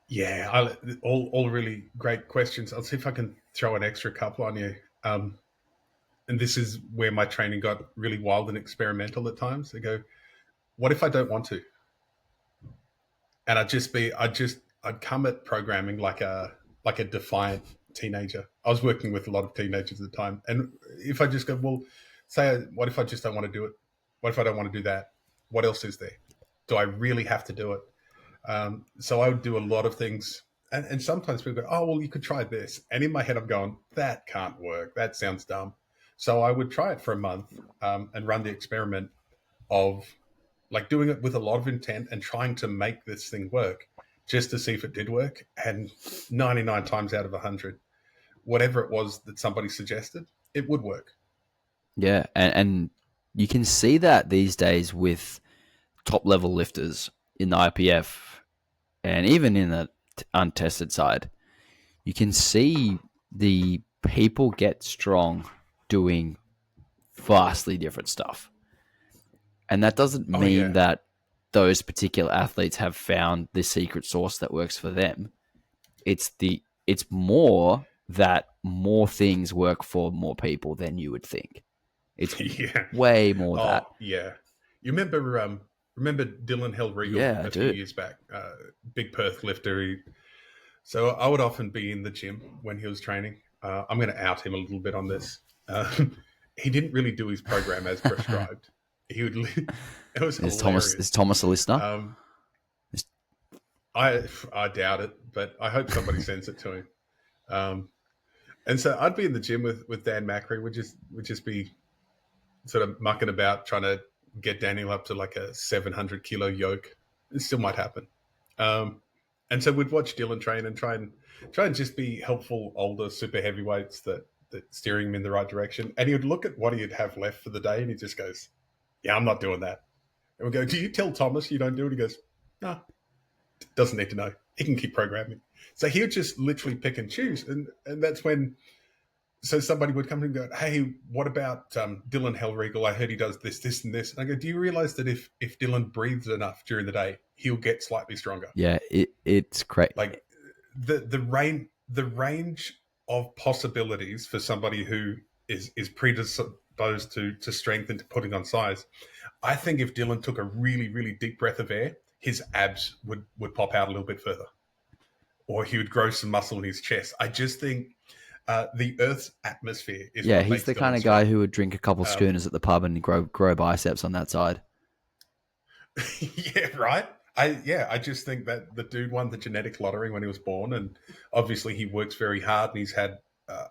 Yeah, all really great questions. I'll see if I can throw an extra couple on you. And this is where my training got really wild and experimental at times. I go, what if I don't want to? And I'd come at programming like a defiant teenager. I was working with a lot of teenagers at the time, and if I just go, well, what if I just don't want to do it? What if I don't want to do that? What else is there? Do I really have to do it? So I would do a lot of things. And sometimes people go, "Oh, well, you could try this." And in my head, I'm going, "That can't work. That sounds dumb." So I would try it for a month, and run the experiment of like doing it with a lot of intent and trying to make this thing work just to see if it did work. And 99 times out of 100, whatever it was that somebody suggested, it would work. Yeah, and you can see that these days with top level lifters in the IPF and even in the untested side. You can see the people get strong doing vastly different stuff. And that doesn't mean that those particular athletes have found the secret sauce that works for them. It's more that more things work for more people than you would think. It's way more that. Yeah. You remember Dylan Hellriegel a few years back? Big Perth lifter. So I would often be in the gym when he was training. I'm going to out him a little bit on this. He didn't really do his program as prescribed. He would. It was hilarious. Is Thomas a listener? I doubt it, but I hope somebody sends it to him. And so I'd be in the gym with Dan Macri. We'd just be sort of mucking about trying to get Daniel up to like a 700 kilo yoke. It still might happen. And so we'd watch Dylan train and try and just be helpful older super heavyweights that steering him in the right direction. And he would look at what he'd have left for the day and he just goes, "Yeah, I'm not doing that." And we go, "Do you tell Thomas you don't do it?" He goes, "No, doesn't need to know. He can keep programming." So he would just literally pick and choose. And that's when, so somebody would come and go, "Hey, what about Dylan Hellriegel? I heard he does this, this, and this." And I go, "Do you realize that if Dylan breathes enough during the day, he'll get slightly stronger?" Yeah, it's crazy. Like the range of possibilities for somebody who is predisposed to strength and to putting on size. I think if Dylan took a really, really deep breath of air, his abs would pop out a little bit further, or he would grow some muscle in his chest. I just think the Earth's atmosphere is. Yeah, he's the kind of guy who would drink a couple schooners at the pub and grow biceps on that side. Yeah, right. I just think that the dude won the genetic lottery when he was born, and obviously he works very hard, and he's had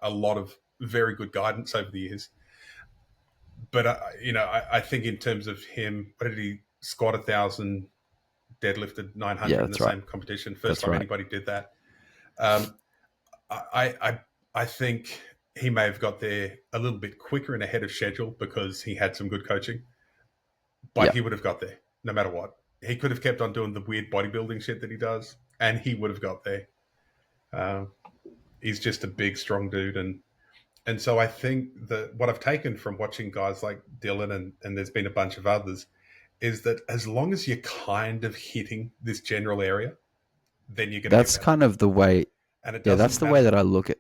a lot of very good guidance over the years. But I think in terms of him, what did he squat 1,000, deadlifted 900 in the same competition? First time anybody did that. I think he may have got there a little bit quicker and ahead of schedule because he had some good coaching, but he would have got there no matter what. He could have kept on doing the weird bodybuilding shit that he does, and he would have got there. He's just a big, strong dude, and so I think that what I've taken from watching guys like Dylan and there's been a bunch of others is that as long as you're kind of hitting this general area, then you're going to. That's kind of the way. And that's the way that I look at.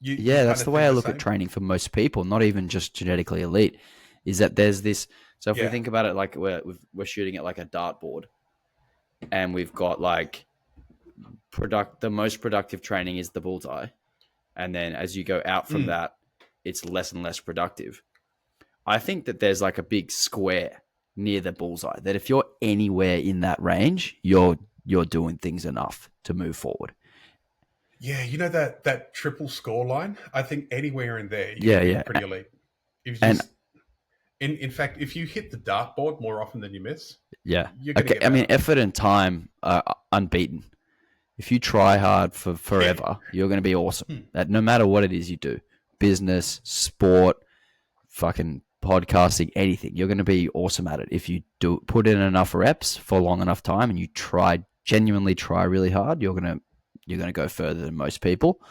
That's the way I look at training for most people, not even just genetically elite. Is that there's this. So if we think about it, like we're shooting at like a dartboard, and we've got like the most productive training is the bullseye, and then as you go out from that, it's less and less productive. I think that there's like a big square near the bullseye that if you're anywhere in that range, you're doing things enough to move forward. Yeah, you know that triple score line? I think anywhere in there, you're pretty elite. If you in fact, if you hit the dartboard more often than you miss, you're gonna get better. Effort and time are unbeaten. If you try hard for forever, you're going to be awesome. That no matter what it is you do, business, sport, fucking podcasting, anything, you're going to be awesome at it. If you do put in enough reps for long enough time and you genuinely try really hard, you're going to go further than most people.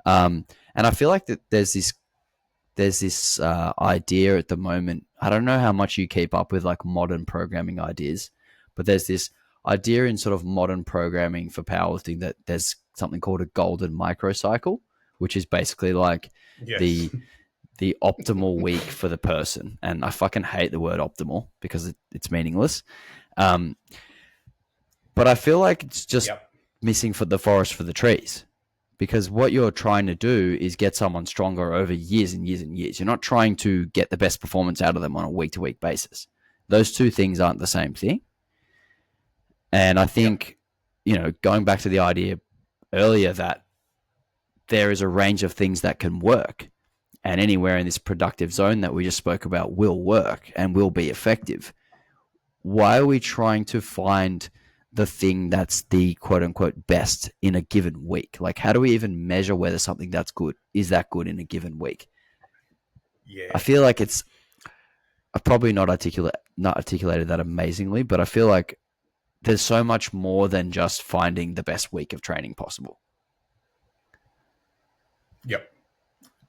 And I feel like that there's this idea at the moment. I don't know how much you keep up with like modern programming ideas, but there's this idea in sort of modern programming for powerlifting that there's something called a golden microcycle, which is basically like the optimal week for the person. And I fucking hate the word optimal because it's meaningless. But I feel like it's just missing for the forest for the trees, because what you're trying to do is get someone stronger over years and years and years. You're not trying to get the best performance out of them on a week-to-week basis. Those two things aren't the same thing. And I think, going back to the idea earlier that there is a range of things that can work, and anywhere in this productive zone that we just spoke about will work and will be effective. why are we trying to find the thing that's the quote unquote best in a given week? Like, how do we even measure whether something that's good is that good in a given week? I Yeah. feel like I've probably not articulated that amazingly, but I feel like there's so much more than just finding the best week of training possible. Yep.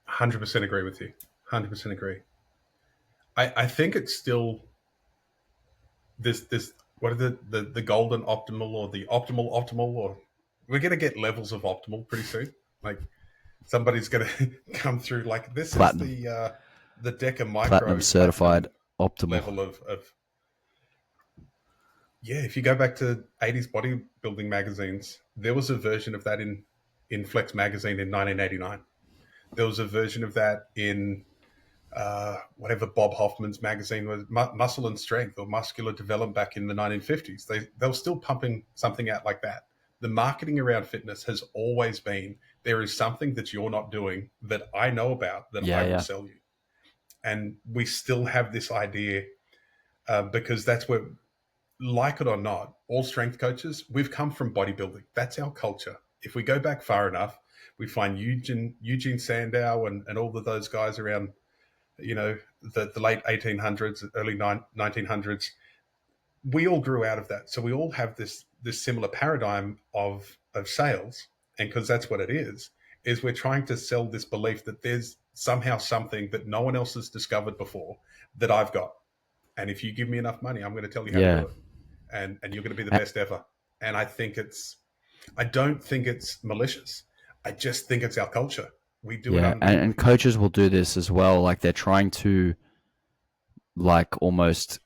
100% agree with you. 100% agree. I think it's still this what are the golden optimal or the optimal, or we're going to get levels of optimal pretty soon. Like somebody's going to come through like this is Platinum, the Deca platinum Micro certified platinum optimal. level of yeah. If you go back to 80s bodybuilding magazines, there was a version of that in Flex magazine in 1989. There was a version of that in whatever Bob Hoffman's magazine was, Muscle and Strength or Muscular Development back in the 1950s. They were still pumping something out like that. The marketing around fitness has always been, there is something that you're not doing that I know about that I will sell you. And we still have this idea because that's where, like it or not, all strength coaches, we've come from bodybuilding. That's our culture. If we go back far enough, we find Eugene Sandow and all of those guys around, the late 1800s, early 1900s. We all grew out of that. So we all have this similar paradigm of sales. And because that's what it is we're trying to sell this belief that there's somehow something that no one else has discovered before that I've got. And if you give me enough money, I'm going to tell you how to do it. And you're going to be the best ever. And I don't think it's malicious. I just think it's our culture. We do it and coaches will do this as well. Like they're trying to, like, almost,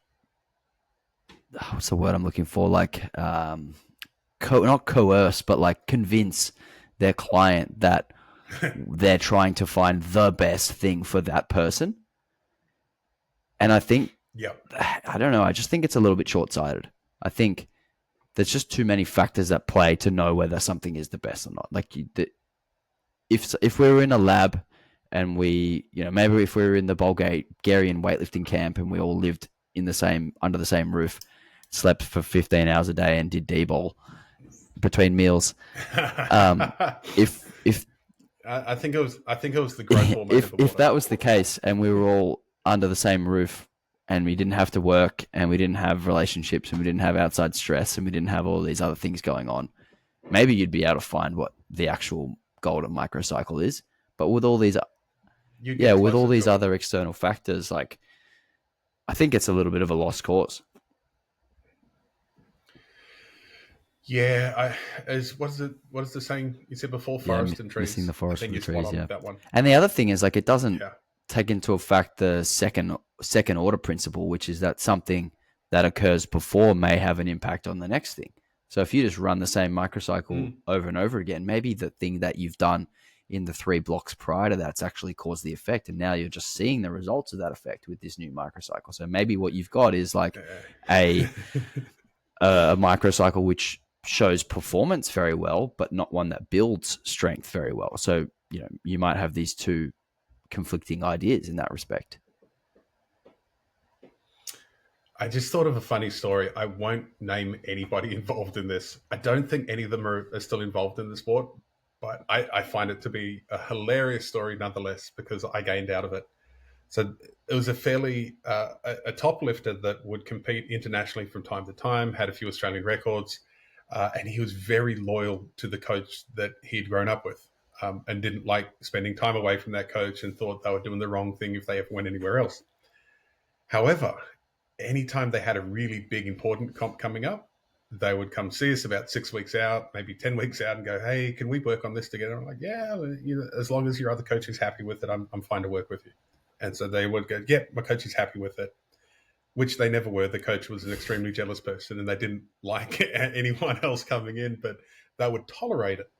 what's the word I'm looking for? Like, not coerce, but like convince their client that they're trying to find the best thing for that person. And I think, I don't know, I just think it's a little bit short-sighted. I think there's just too many factors at play to know whether something is the best or not. Like, if we were in a lab and maybe if we were in the Bulgarian weightlifting camp and we all lived under the same roof, slept for 15 hours a day and did D-ball between meals. If I think it was the growth hormone. If that was the case and we were all under the same roof and we didn't have to work and we didn't have relationships and we didn't have outside stress and we didn't have all these other things going on, maybe you'd be able to find what the actual golden microcycle is. But with all these, other external factors, like, I think it's a little bit of a lost cause. Yeah, what is the saying you said before? Forest and trees. Missing the forest and the trees. Yeah, that one. And the other thing is, like, it doesn't take into effect the second order principle, which is that something that occurs before may have an impact on the next thing. So if you just run the same microcycle over and over again, maybe the thing that you've done in the 3 blocks prior to that's actually caused the effect, and now you're just seeing the results of that effect with this new microcycle. So maybe what you've got is like a microcycle which shows performance very well, but not one that builds strength very well. So, you might have these two conflicting ideas in that respect. I just thought of a funny story. I won't name anybody involved in this. I don't think any of them are still involved in the sport, but I find it to be a hilarious story nonetheless because I gained out of it. So it was a fairly a top lifter that would compete internationally from time to time, had a few Australian records, and he was very loyal to the coach that he'd grown up with, and didn't like spending time away from that coach and thought they were doing the wrong thing if they ever went anywhere else. However, anytime they had a really big, important comp coming up, they would come see us about 6 weeks out, maybe 10 weeks out and go, hey, can we work on this together? I'm like, yeah, as long as your other coach is happy with it, I'm fine to work with you. And so they would go, yeah, my coach is happy with it, which they never were. The coach was an extremely jealous person and they didn't like anyone else coming in, but they would tolerate it.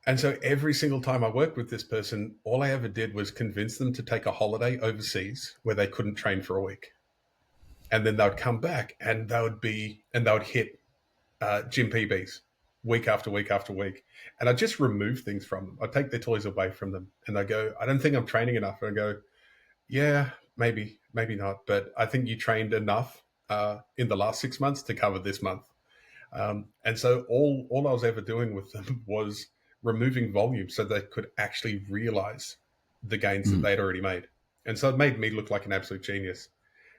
And so every single time I worked with this person, all I ever did was convince them to take a holiday overseas where they couldn't train for a week. And then they would come back and they would hit gym PBs week after week after week. And I'd just remove things from them. I'd take their toys away from them. And they'd go, I don't think I'm training enough. And I go, yeah, maybe not. But I think you trained enough in the last 6 months to cover this month. And so all I was ever doing with them was removing volume so they could actually realize the gains that they'd already made. And so it made me look like an absolute genius.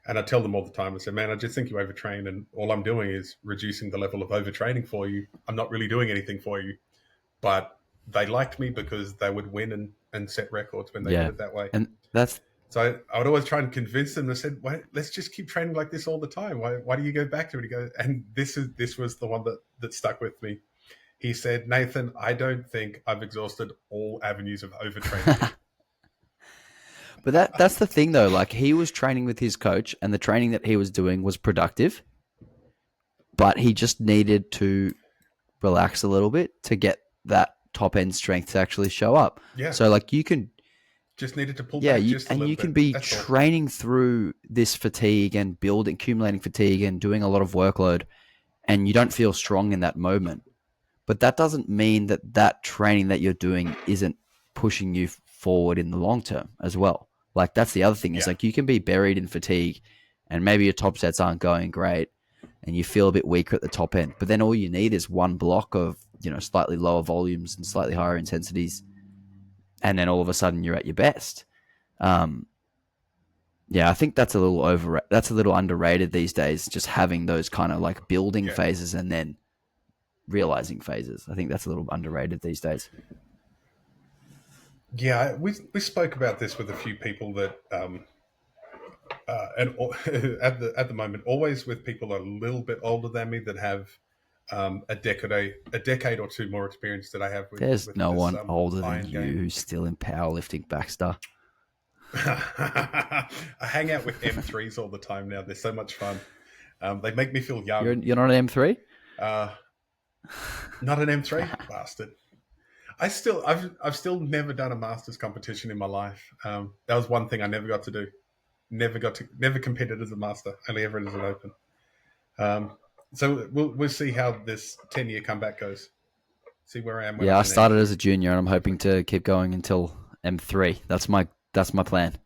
And I tell them all the time, I say, man, I just think you overtrain, and all I'm doing is reducing the level of overtraining for you. I'm not really doing anything for you. But they liked me because they would win and set records when they did it that way. And that's... So I would always try and convince them. I said, "Why, let's just keep training like this all the time. Why do you go back to it?" He goes, and this was the one that stuck with me. He said, "Nathan, I don't think I've exhausted all avenues of overtraining." But that's the thing, though. Like, he was training with his coach, and the training that he was doing was productive, but he just needed to relax a little bit to get that top end strength to actually show up. Yeah. So, like, you can just needed to pull back just a little bit. And you can be training through this fatigue and accumulating fatigue and doing a lot of workload, and you don't feel strong in that moment. But that doesn't mean that training that you're doing isn't pushing you forward in the long term as well. Like, that's the other thing. Is like, you can be buried in fatigue, and maybe your top sets aren't going great, and you feel a bit weaker at the top end. But then all you need is one block of, slightly lower volumes and slightly higher intensities, and then all of a sudden you're at your best. I think that's a little underrated these days. Just having those kind of like building phases and then realizing phases. I think that's a little underrated these days. Yeah, we spoke about this with a few people that, and at the moment, always with people a little bit older than me that have a decade or two more experience that I have. There's no this, one older than you game. who's still in powerlifting, Baxter. I hang out with M3s all the time now. They're so much fun. They make me feel young. You're not an M3? Not an M3, bastard. I've still never done a masters competition in my life. That was one thing I never got to do. Never competed as a master. Only ever as an open. So we'll see how this 10-year comeback goes. See where I am. I started as a junior, and I'm hoping to keep going until M3. That's my plan.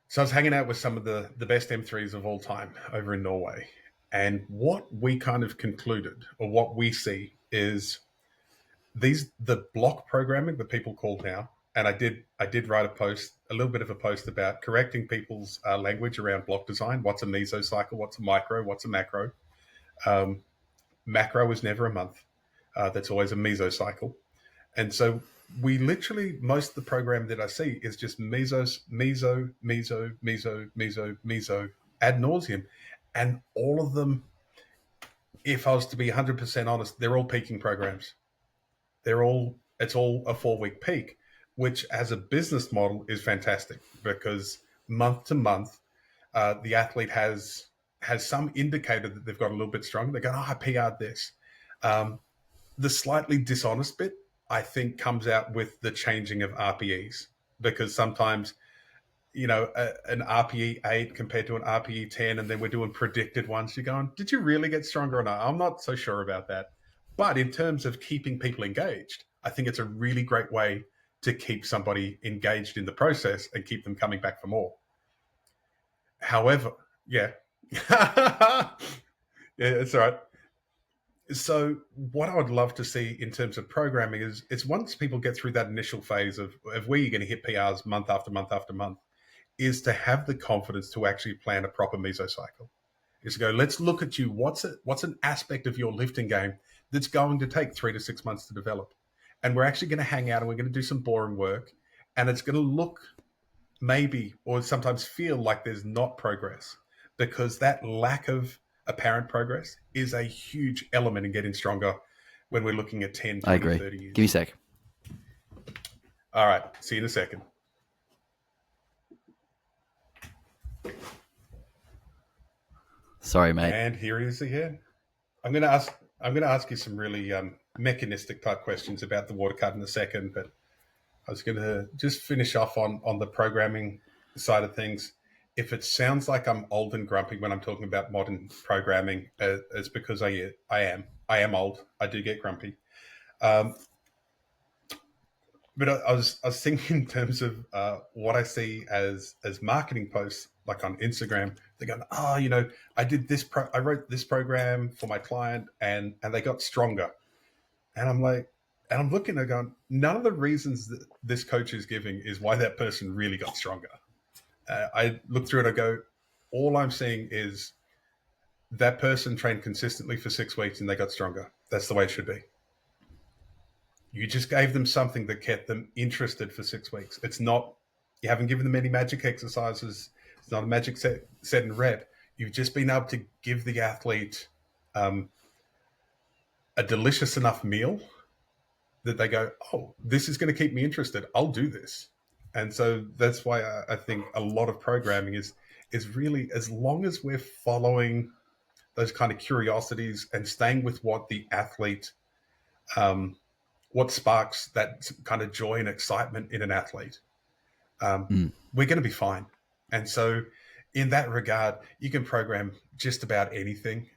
So I was hanging out with some of the best M3s of all time over in Norway. And what we kind of concluded, or what we see, is the block programming that people call now. And I did write a little bit of a post about correcting people's language around block design. What's a mesocycle? What's a micro? What's a macro? Macro is never a month. That's always a mesocycle. And so we literally, most of the program that I see is just meso, ad nauseum. And all of them, if I was to be 100% honest, they're all peaking programs. It's all a 4-week peak, which as a business model is fantastic, because month to month, the athlete has some indicator that they've got a little bit stronger. They go, I PR'd this. The slightly dishonest bit, I think, comes out with the changing of RPEs, because sometimes, an RPE 8 compared to an RPE 10, and then we're doing predicted ones. You're going, did you really get stronger or not? I'm not so sure about that. But in terms of keeping people engaged, I think it's a really great way to keep somebody engaged in the process and keep them coming back for more. However, yeah, it's all right. So what I would love to see in terms of programming is once people get through that initial phase of where you're going to hit PRs month after month after month, is to have the confidence to actually plan a proper mesocycle. Is to go, let's look at you. What's an aspect of your lifting game that's going to take 3 to 6 months to develop? And we're actually going to hang out and we're going to do some boring work. And it's going to look maybe, or sometimes feel like there's not progress, because that lack of apparent progress is a huge element in getting stronger when we're looking at 10, 20, I agree. 30 years. Give me a sec. All right. See you in a second. Sorry, mate. And here he is again. I'm going to ask you some really mechanistic type questions about the water cut in a second, but I was going to just finish off on the programming side of things. If it sounds like I'm old and grumpy when I'm talking about modern programming, it's because I am. I am old. I do get grumpy. But I was thinking in terms of what I see as marketing posts, like on Instagram. They're going, oh, I did this. I wrote this program for my client, and they got stronger. And I'm like, and I'm looking at going, none of the reasons that this coach is giving is why that person really got stronger. I look through it, I go, all I'm seeing is that person trained consistently for 6 weeks and they got stronger. That's the way it should be. You just gave them something that kept them interested for 6 weeks. It's not, you haven't given them any magic exercises. It's not a magic set and rep. You've just been able to give the athlete a delicious enough meal that they go, oh, this is going to keep me interested. I'll do this. And so that's why I think a lot of programming is really, as long as we're following those kind of curiosities and staying with what the athlete, what sparks that kind of joy and excitement in an athlete, we're going to be fine. And so in that regard, you can program just about anything.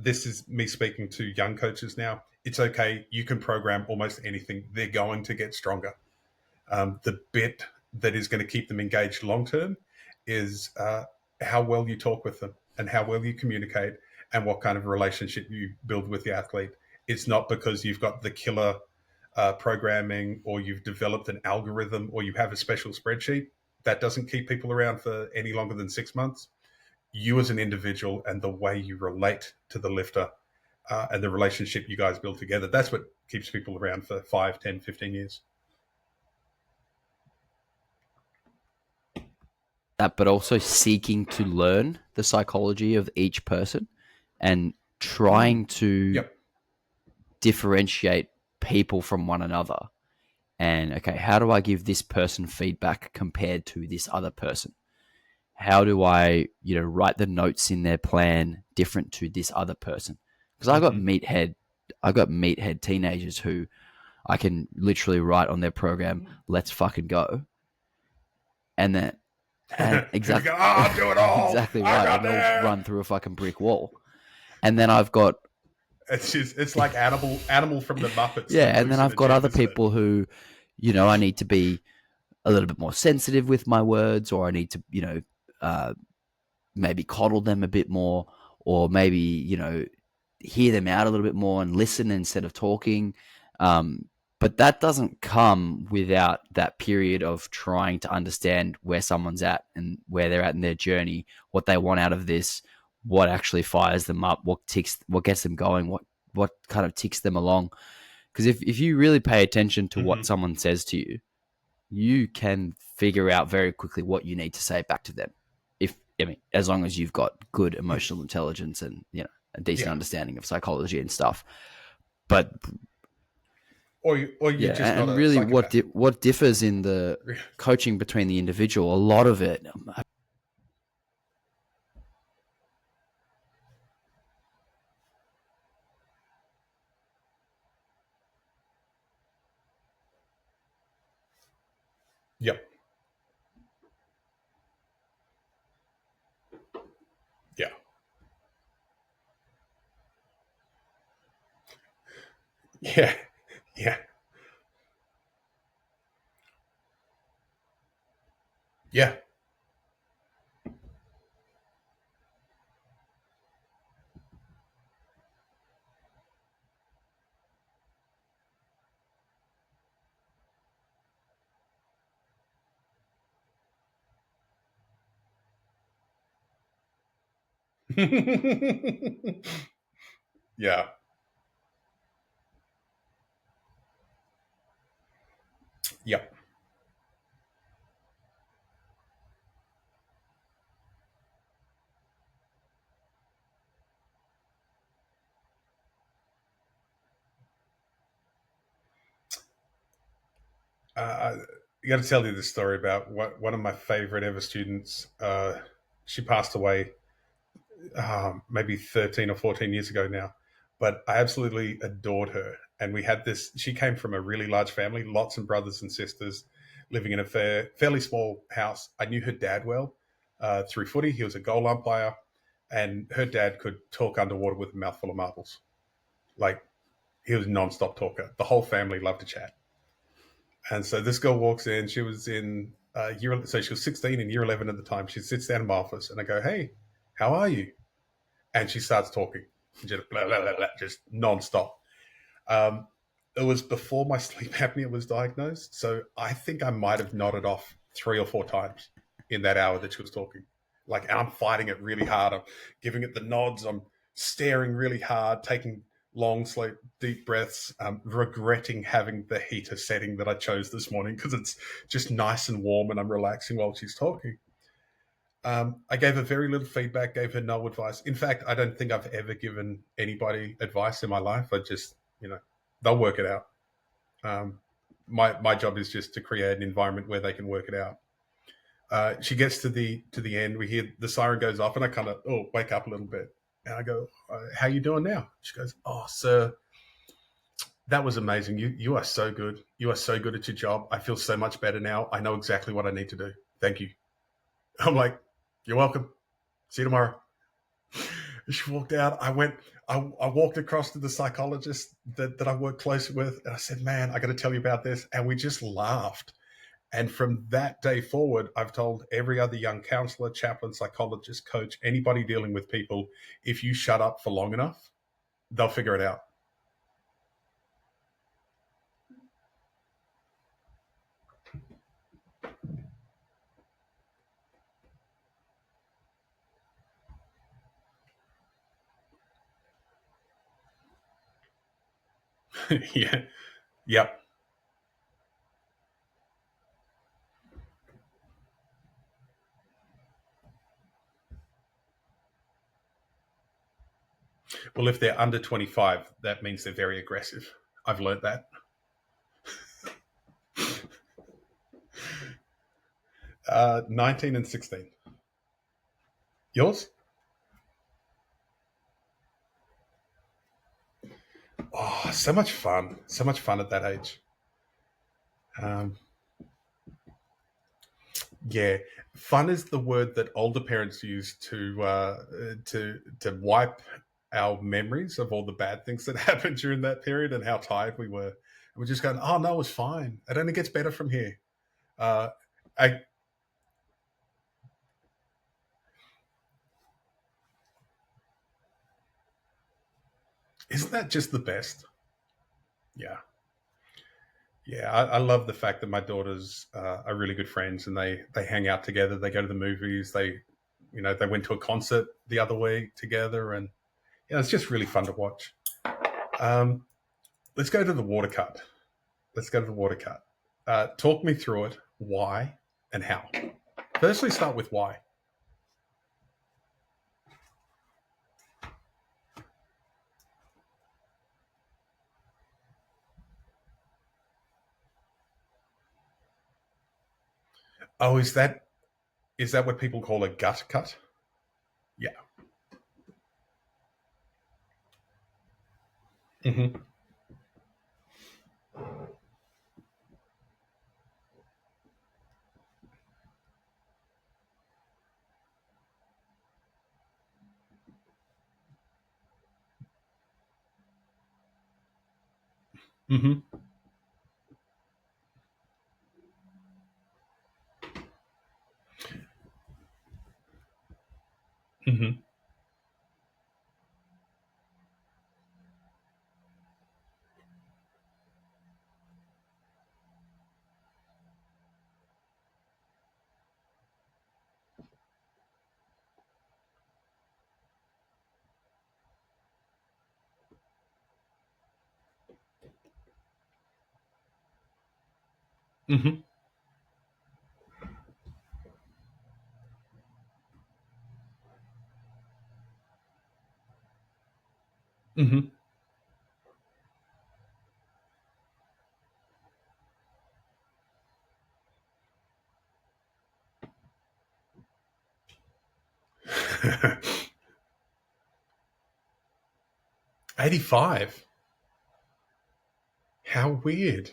This is me speaking to young coaches now. It's okay. You can program almost anything. They're going to get stronger. The bit that is going to keep them engaged long-term is how well you talk with them and how well you communicate and what kind of relationship you build with the athlete. It's not because you've got the killer programming or you've developed an algorithm or you have a special spreadsheet. That doesn't keep people around for any longer than 6 months. You as an individual and the way you relate to the lifter and the relationship you guys build together, that's what keeps people around for 5, 10, 15 years. That, but also seeking to learn the psychology of each person and trying to differentiate people from one another. And, okay, how do I give this person feedback compared to this other person? How do I, write the notes in their plan different to this other person? Because I got meathead teenagers who I can literally write on their program, let's fucking go. And then, exactly, I'll do it all. Exactly right. And they'll run through a fucking brick wall. And then I've got, it's like animal from the Muppets. Yeah, and then I've got other people who, I need to be a little bit more sensitive with my words, or I need to, maybe coddle them a bit more, or maybe, hear them out a little bit more and listen instead of talking. But that doesn't come without that period of trying to understand where someone's at and where they're at in their journey, what they want out of this, what actually fires them up, what gets them going, what kind of ticks them along. Because if you really pay attention to what someone says to you, you can figure out very quickly what you need to say back to them. As long as you've got good emotional intelligence and a decent understanding of psychology and stuff. But or you're just and not really what differs in the coaching between the individual, a lot of it. Yep. Yeah. Yeah. Yeah. Yeah. Yeah. Yep. I got to tell you this story about one of my favorite ever students. She passed away maybe 13 or 14 years ago now, but I absolutely adored her. And we had this, she came from a really large family, lots of brothers and sisters, living in a fairly small house. I knew her dad well through footy. He was a goal umpire, and her dad could talk underwater with a mouthful of marbles. Like, he was a non-stop talker. The whole family loved to chat. And so this girl walks in. She was in so she was 16 in year 11 at the time. She sits down in my office, and I go, "Hey, how are you?" And she starts talking, just blah blah blah, blah just nonstop. Um, it was before my sleep apnea was diagnosed, so I think I might have nodded off 3 or 4 times in that hour that she was talking. Like, I'm fighting it really hard. I'm giving it the nods. I'm staring really hard, taking long, slow, deep breaths, regretting having the heater setting that I chose this morning because it's just nice and warm and I'm relaxing while she's talking. I gave her very little feedback, gave her no advice. In fact, I don't think I've ever given anybody advice in my life. I just, they'll work it out. Um, my job is just to create an environment where they can work it out. She gets to the end. We hear the siren goes off, and I kind of wake up a little bit, and I go, "How you doing now?" She goes, "Oh, sir, that was amazing. You are so good. You are so good at your job. I feel so much better now. I know exactly what I need to do. Thank you." I'm like, "You're welcome. See you tomorrow." She walked out. I walked across to the psychologist that I work closely with, and I said, "Man, I got to tell you about this." And we just laughed. And from that day forward, I've told every other young counselor, chaplain, psychologist, coach, anybody dealing with people, if you shut up for long enough, they'll figure it out. Yeah. Yep. Well, if they're under 25, that means they're very aggressive. I've learned that. 19 and 16. Yours? Oh, so much fun. So much fun at that age. Um, yeah, fun is the word that older parents use to wipe our memories of all the bad things that happened during that period and how tired we were. And we're just going, "Oh no, it's fine. It only gets better from here." Uh, I, isn't that just the best? Yeah, yeah. I love the fact that my daughters are really good friends and they hang out together. They go to the movies. They went to a concert the other week together, and it's just really fun to watch. Um, let's go to the water cut. Let's go to the water cut. Talk me through it. Why and how? Firstly, start with why. Oh, is that what people call a gut cut? Yeah. Mm-hmm. Mm-hmm. Mm-hmm. Mm-hmm. Mm-hmm. 85. How weird.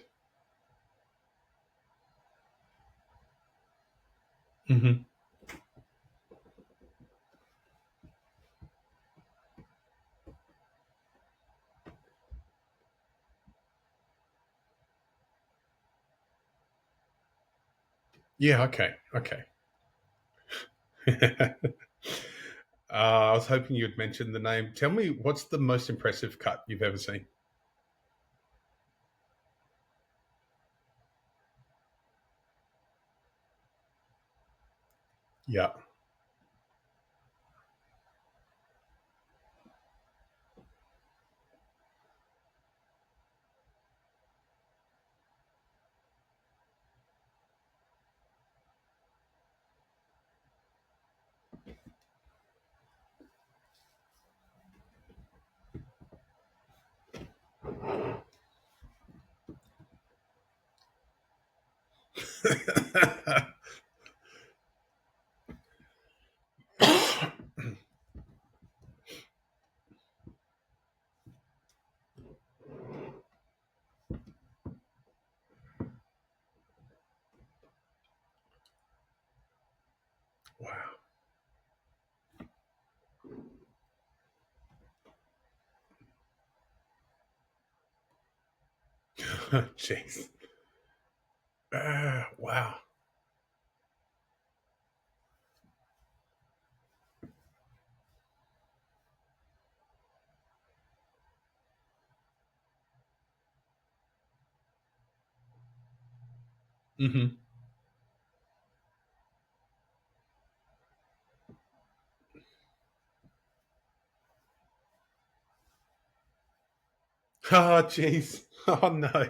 Mm-hmm. Yeah. Okay. Okay. I was hoping you'd mention the name. Tell me, what's the most impressive cut you've ever seen? Yeah. Wow. Jeez. Wow. Hmm. Oh, jeez. Oh, no.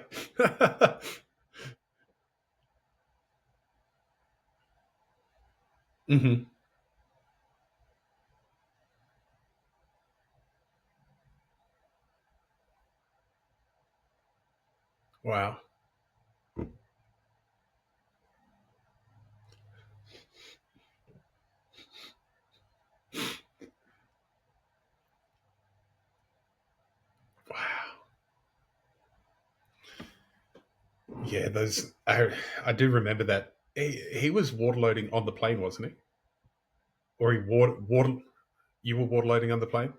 Hmm. Wow. Wow. Yeah, those. I do remember that. He was waterloading on the plane, wasn't he? Or he water. You were waterloading on the plane?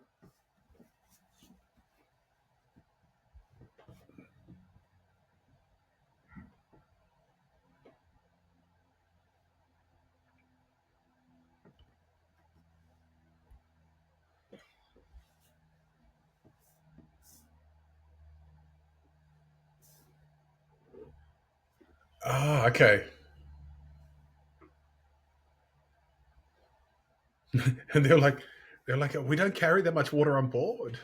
Oh, okay. And they're like, we don't carry that much water on board.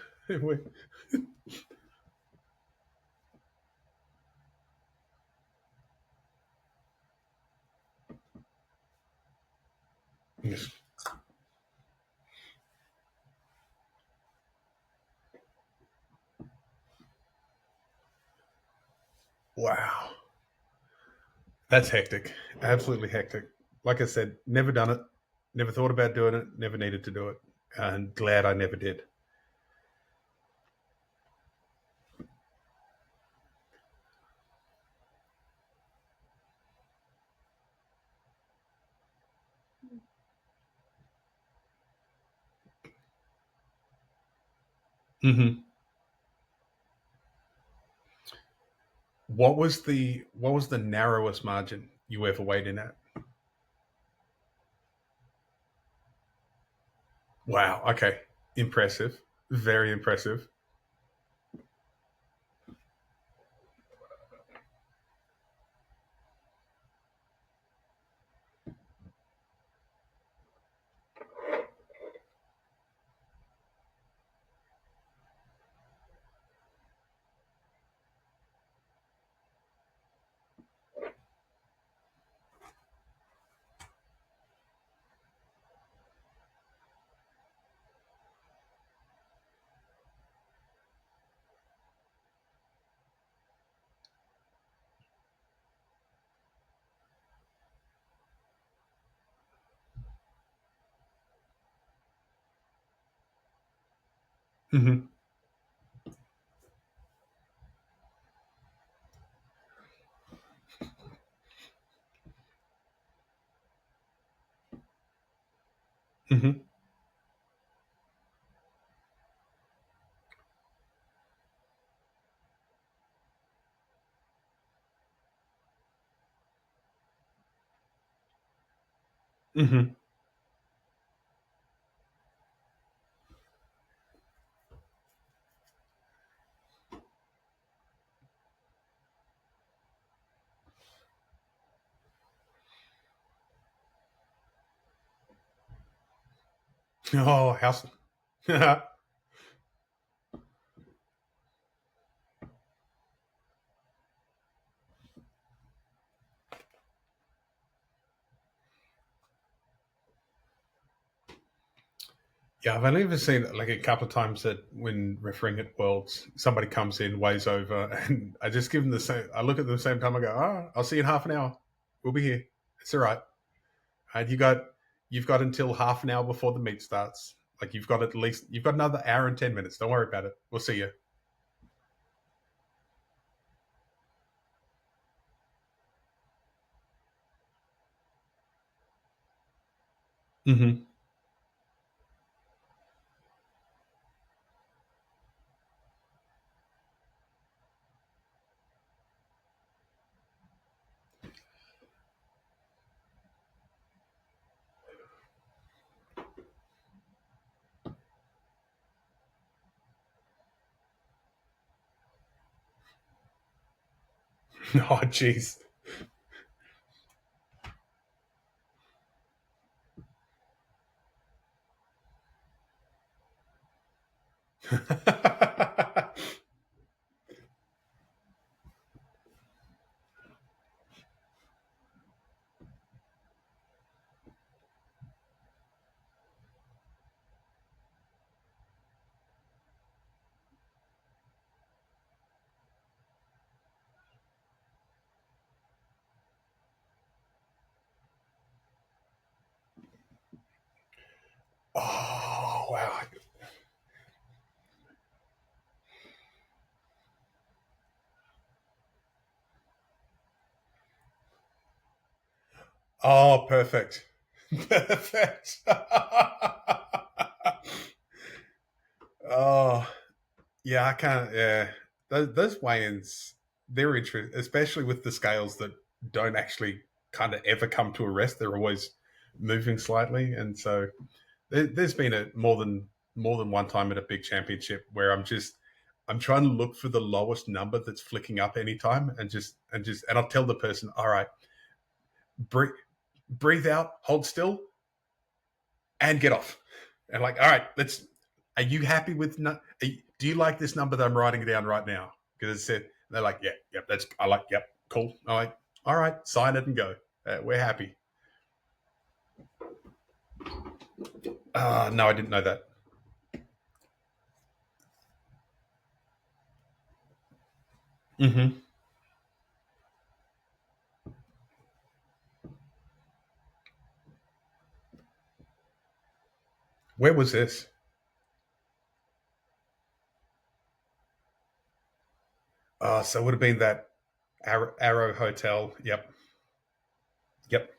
Yes. Wow. That's hectic. Absolutely hectic. Like I said, never done it. Never thought about doing it. Never needed to do it. And glad I never did. Hmm. What was the narrowest margin you ever weighed in at? Wow. Okay. Impressive. Very impressive. Hmm. Hmm. Mm-hmm. Oh, house. Yeah, I've only ever seen it like a couple of times that when refereeing at Worlds, somebody comes in, weighs over, and I just give them the same. I look at them the same time. I go, "Oh, I'll see you in half an hour. We'll be here. It's all right." And you've got until half an hour before the meet starts. Like you've got another hour and 10 minutes. Don't worry about it. We'll see you. Mm-hmm. Oh, jeez. Oh, wow. Oh, perfect. Perfect. Oh, yeah, I can't. Yeah, those weigh-ins, they're interesting, especially with the scales that don't actually kind of ever come to a rest. They're always moving slightly, and so there's been a more than one time at a big championship where I'm trying to look for the lowest number that's flicking up anytime, and I'll tell the person, all right, breathe, breathe out, hold still, and get off. And like, all right, let's. Are you happy with? Do you like this number that I'm writing down right now? Because it said they're like, yeah, yep, that's. I like, yep, cool. I'm like, all right, sign it and go. We're happy. No, I didn't know that. Mm-hmm. Where was this? So it would have been that Arrow Hotel. Yep, yep.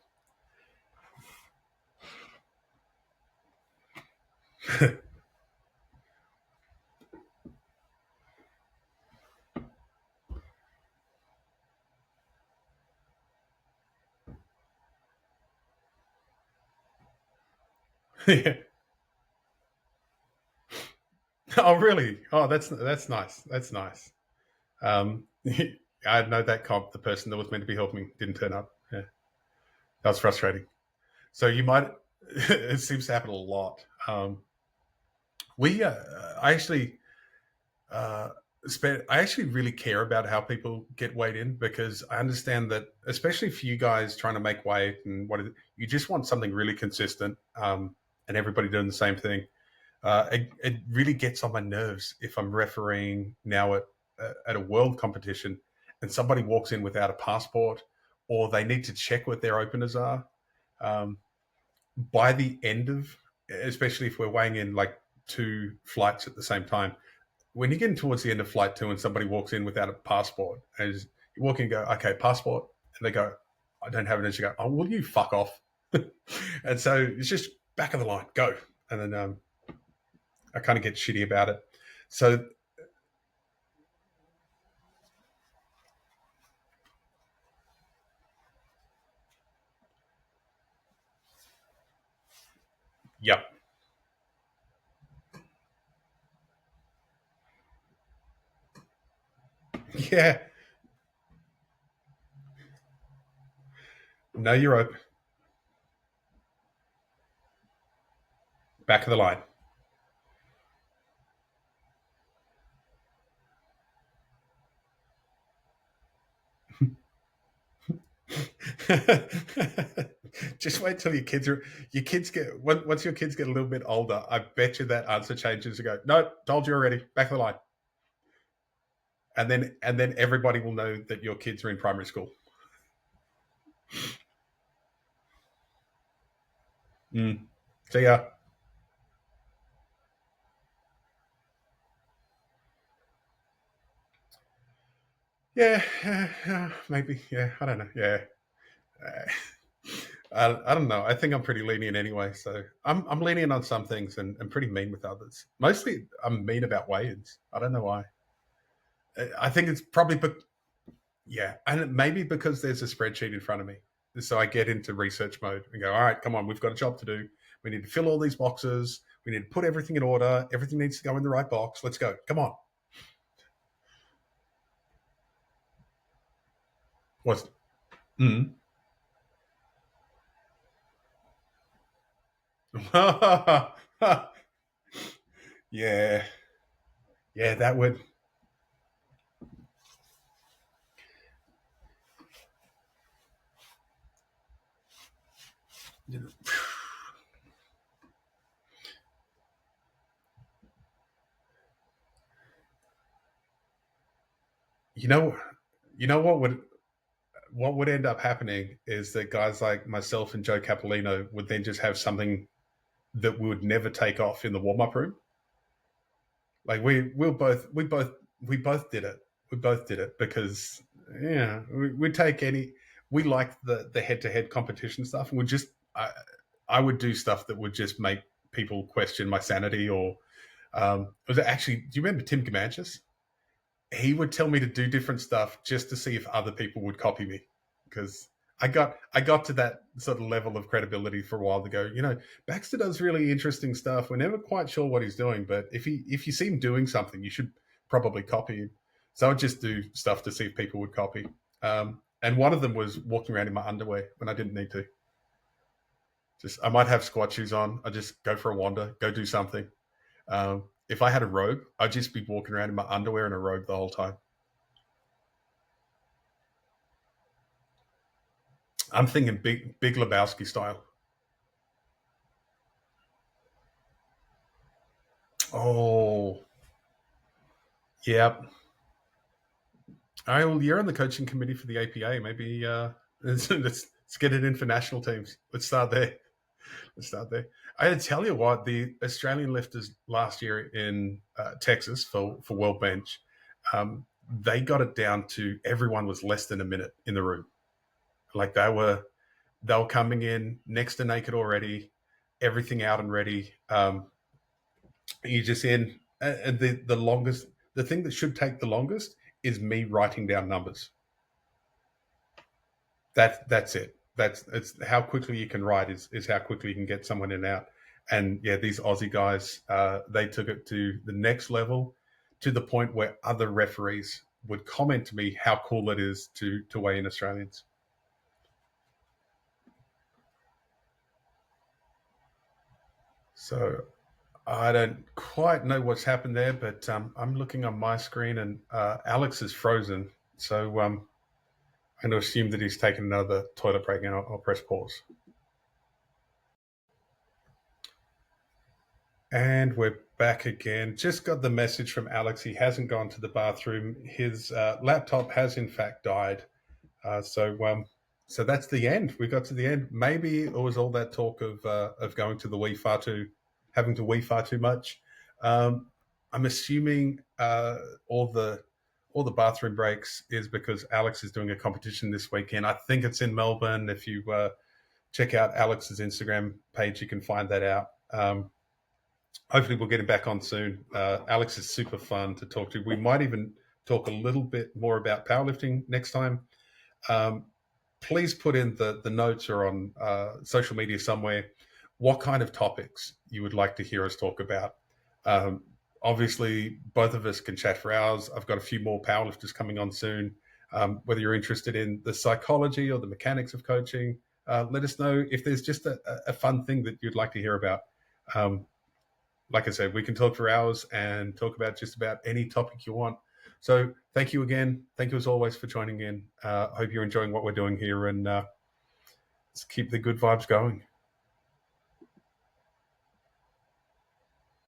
Yeah. Oh, really? Oh, that's nice. That's nice. Um, I know that comp. The person that was meant to be helping me didn't turn up. Yeah, that was frustrating. So you might. It seems to happen a lot. We, I actually, uh, I actually really care about how people get weighed in because I understand that, especially for you guys trying to make weight and you just want something really consistent, and everybody doing the same thing. It really gets on my nerves if I'm refereeing now at a world competition and somebody walks in without a passport or they need to check what their openers are. Um, by the end of, especially if we're weighing in like two flights at the same time, when you're getting towards the end of flight two and somebody walks in without a passport, and you walk in and go, okay, passport, and they go, I don't have it, and you go, oh, will you fuck off? And so it's just back of the line, go. And then I kind of get shitty about it. So Yep. Yeah. No, you're open. Back of the line. Just wait till your kids get once your kids get a little bit older. I bet you that answer changes. You go, no, told you already. Back of the line, and then everybody will know that your kids are in primary school. Mm. See ya. Yeah, maybe. Yeah, I don't know. Yeah, I don't know. I think I'm pretty lenient anyway, so I'm lenient on some things and pretty mean with others. Mostly, I'm mean about weigh-ins. I don't know why. I think it's probably, but yeah, and maybe because there's a spreadsheet in front of me, so I get into research mode and go, all right, come on, we've got a job to do. We need to fill all these boxes. We need to put everything in order. Everything needs to go in the right box. Let's go. Come on. What's mm. Yeah, yeah, that would. You know, you know what would end up happening is that guys like myself and Joe Capolino would then just have something that would never take off in the warm up room. Like we both did it. We both did it because yeah, we take any. We like the head to head competition stuff, and I would do stuff that would just make people question my sanity. Or was it actually? Do you remember Tim Gamanches? He would tell me to do different stuff just to see if other people would copy me, because I got to that sort of level of credibility for a while to go, Baxter does really interesting stuff. We're never quite sure what he's doing, but if you see him doing something, you should probably copy him. So I would just do stuff to see if people would copy. And one of them was walking around in my underwear when I didn't need to. Just I might have squat shoes on. I just go for a wander, go do something. If I had a robe, I'd just be walking around in my underwear and a robe the whole time. I'm thinking Big Lebowski style. Oh, yeah. All right, well, you're on the coaching committee for the APA. Maybe let's get it in for national teams. Let's start there. Let's start there. I had to tell you what, the Australian lifters last year in Texas for World Bench, they got it down to everyone was less than a minute in the room. Like they were coming in next to naked already, everything out and ready. You just in, and the longest, the thing that should take the longest is me writing down numbers. That's it. It's how quickly you can write is how quickly you can get someone in and out. And yeah, these Aussie guys, they took it to the next level, to the point where other referees would comment to me how cool it is to weigh in Australians. So I don't quite know what's happened there, but I'm looking on my screen and Alex is frozen. So I'm going to assume that he's taken another toilet break, and I'll press pause. And we're back again. Just got the message from Alex. He hasn't gone to the bathroom. His laptop has in fact died. So that's the end. We got to the end. Maybe it was all that talk of going to the Wii far too, having to Wii far too much. I'm assuming all the bathroom breaks is because Alex is doing a competition this weekend. I think it's in Melbourne. If you check out Alex's Instagram page, you can find that out. Hopefully we'll get him back on soon. Alex is super fun to talk to. We might even talk a little bit more about powerlifting next time. Please put in the notes or on social media somewhere what kind of topics you would like to hear us talk about. Obviously, both of us can chat for hours. I've got a few more powerlifters coming on soon. Whether you're interested in the psychology or the mechanics of coaching, let us know if there's just a fun thing that you'd like to hear about. Like I said, we can talk for hours and talk about just about any topic you want. So thank you again. Thank you as always for joining in. Hope you're enjoying what we're doing here, and let's keep the good vibes going.